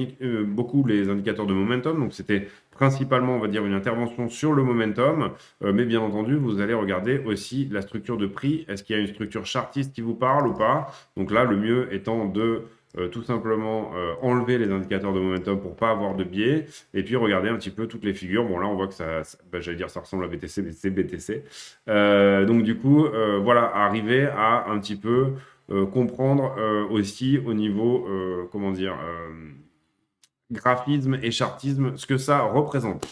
beaucoup les indicateurs de momentum, donc c'était principalement, on va dire, une intervention sur le momentum, mais bien entendu, vous allez regarder aussi la structure de prix. Est-ce qu'il y a une structure chartiste qui vous parle ou pas? Donc là, le mieux étant de tout simplement enlever les indicateurs de momentum pour pas avoir de biais, et puis regarder un petit peu toutes les figures. Bon, là, on voit que bah, j'allais dire, ça ressemble à BTC, mais c'est BTC. Donc du coup, voilà, arriver à un petit peu comprendre aussi au niveau, comment dire, graphisme et chartisme, ce que ça représente.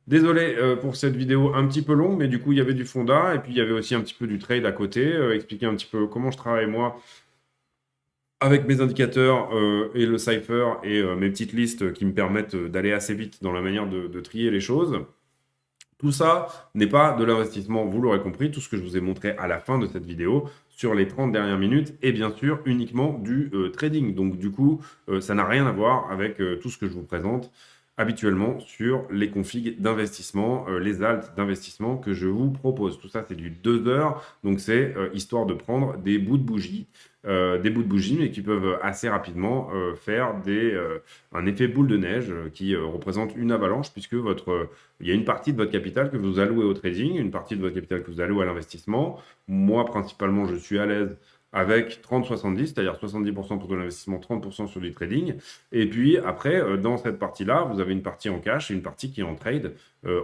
Désolé pour cette vidéo un petit peu longue, mais du coup, il y avait du fonda et puis il y avait aussi un petit peu du trade à côté, expliquer un petit peu comment je travaille moi avec mes indicateurs et le cipher et mes petites listes qui me permettent d'aller assez vite dans la manière de trier les choses. Tout ça n'est pas de l'investissement, vous l'aurez compris, tout ce que je vous ai montré à la fin de cette vidéo sur les 30 dernières minutes est bien sûr uniquement du trading. Donc du coup, ça n'a rien à voir avec tout ce que je vous présente habituellement sur les configs d'investissement, les alts d'investissement que je vous propose. Tout ça, c'est du 2 heures, donc c'est histoire de prendre des bouts de bougie, mais qui peuvent assez rapidement faire un effet boule de neige qui représente une avalanche puisque il y a une partie de votre capital que vous allouez au trading, une partie de votre capital que vous allouez à l'investissement. Moi, principalement, je suis à l'aise avec 30-70, c'est-à-dire 70% pour de l'investissement, 30% sur du trading. Et puis après, dans cette partie-là, vous avez une partie en cash et une partie qui est en trade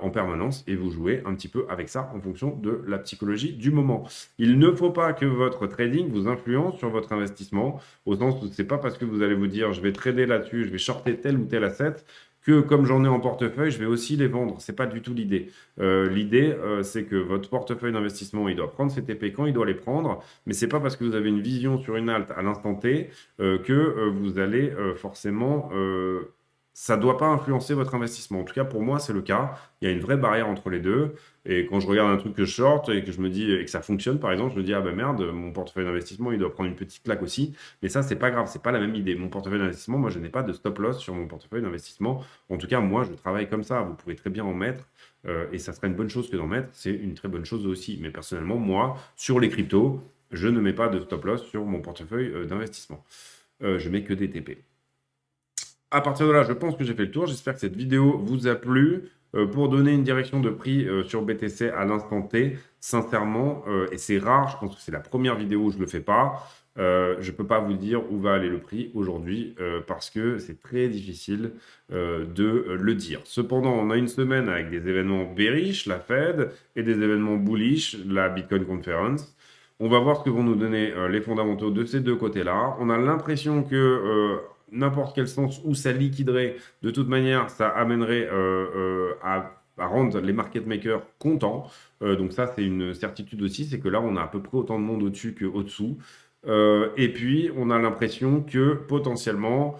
en permanence et vous jouez un petit peu avec ça en fonction de la psychologie du moment. Il ne faut pas que votre trading vous influence sur votre investissement, au sens où c'est pas parce que vous allez vous dire je vais trader là-dessus, je vais shorter tel ou tel asset, que comme j'en ai en portefeuille, je vais aussi les vendre. C'est pas du tout l'idée. L'idée, c'est que votre portefeuille d'investissement, il doit prendre ses TP quand il doit les prendre, mais c'est pas parce que vous avez une vision sur une alt à l'instant T que vous allez forcément ça ne doit pas influencer votre investissement. En tout cas, pour moi, c'est le cas. Il y a une vraie barrière entre les deux. Et quand je regarde un truc que je short et que je me dis et que ça fonctionne, par exemple, je me dis ah ben merde, mon portefeuille d'investissement, il doit prendre une petite claque aussi. Mais ça, c'est pas grave, c'est pas la même idée. Mon portefeuille d'investissement, moi, je n'ai pas de stop loss sur mon portefeuille d'investissement. En tout cas, moi, je travaille comme ça. Vous pouvez très bien en mettre. Et ça serait une bonne chose que d'en mettre. C'est une très bonne chose aussi. Mais personnellement, moi, sur les cryptos, je ne mets pas de stop loss sur mon portefeuille d'investissement. Je mets que des TP. À partir de là, je pense que j'ai fait le tour. J'espère que cette vidéo vous a plu. Pour donner une direction de prix sur BTC à l'instant T, sincèrement, et c'est rare, je pense que c'est la première vidéo où je ne le fais pas, je ne peux pas vous dire où va aller le prix aujourd'hui parce que c'est très difficile de le dire. Cependant, on a une semaine avec des événements bearish, la Fed, et des événements bullish, la Bitcoin Conference. On va voir ce que vont nous donner les fondamentaux de ces deux côtés-là. On a l'impression que n'importe quel sens où ça liquiderait, de toute manière, ça amènerait à rendre les market makers contents. Donc ça, c'est une certitude aussi, c'est que là, on a à peu près autant de monde au-dessus qu'au-dessous. Et puis, on a l'impression que potentiellement,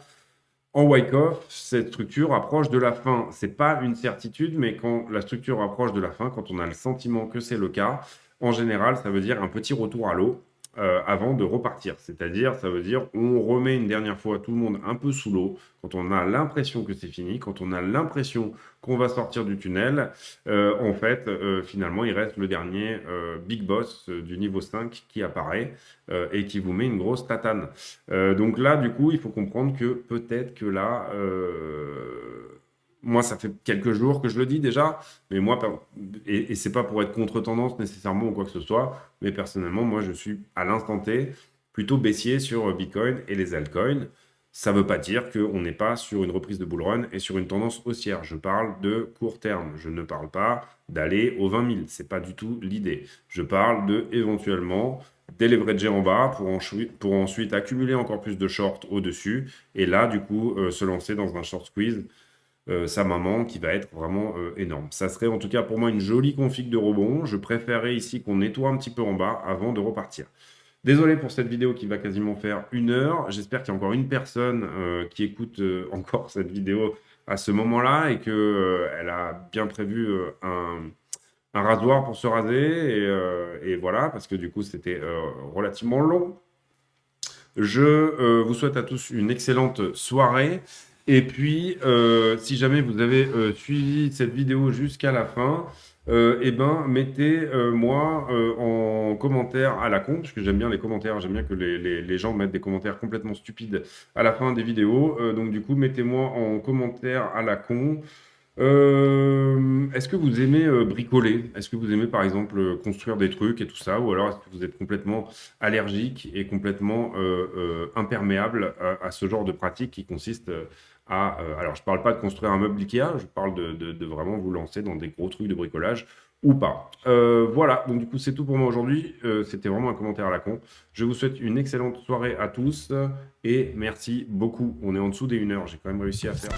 en Wyckoff, cette structure approche de la fin. C'est pas une certitude, mais quand la structure approche de la fin, quand on a le sentiment que c'est le cas, en général, ça veut dire un petit retour à l'eau. Avant de repartir. C'est-à-dire, ça veut dire on remet une dernière fois tout le monde un peu sous l'eau, quand on a l'impression que c'est fini, quand on a l'impression qu'on va sortir du tunnel, en fait, finalement, il reste le dernier big boss du niveau 5 qui apparaît et qui vous met une grosse tatane. Donc là, du coup, il faut comprendre que peut-être que là... moi, ça fait quelques jours que je le dis déjà, mais moi, et c'est pas pour être contre-tendance nécessairement ou quoi que ce soit, mais personnellement, moi, je suis à l'instant T plutôt baissier sur Bitcoin et les altcoins. Ça ne veut pas dire qu'on n'est pas sur une reprise de bull run et sur une tendance haussière. Je parle de court terme. Je ne parle pas d'aller aux 20 000. Ce n'est pas du tout l'idée. Je parle de éventuellement déleverager en bas pour ensuite accumuler encore plus de short au-dessus et là, du coup, se lancer dans un short squeeze. Sa maman qui va être vraiment énorme. Ça serait en tout cas pour moi une jolie config de rebond. Je préférerais ici qu'on nettoie un petit peu en bas avant de repartir. Désolé pour cette vidéo qui va quasiment faire 1 heure. J'espère qu'il y a encore une personne qui écoute encore cette vidéo à ce moment-là et qu'elle a bien prévu un rasoir pour se raser. Et voilà, parce que du coup c'était relativement long. Je vous souhaite à tous une excellente soirée. Et puis, si jamais vous avez suivi cette vidéo jusqu'à la fin, eh ben, mettez-moi en commentaire à la con, parce que j'aime bien les commentaires, j'aime bien que les gens mettent des commentaires complètement stupides à la fin des vidéos. Donc, du coup, mettez-moi en commentaire à la con. Est-ce que vous aimez bricoler? Est-ce que vous aimez, par exemple, construire des trucs et tout ça? Ou alors est-ce que vous êtes complètement allergique et complètement imperméable à ce genre de pratique qui consiste alors, je ne parle pas de construire un meuble Ikea, je parle de vraiment vous lancer dans des gros trucs de bricolage ou pas. Voilà, donc du coup, c'est tout pour moi aujourd'hui. C'était vraiment un commentaire à la con. Je vous souhaite une excellente soirée à tous et merci beaucoup. On est en dessous des 1 heure, j'ai quand même réussi à faire.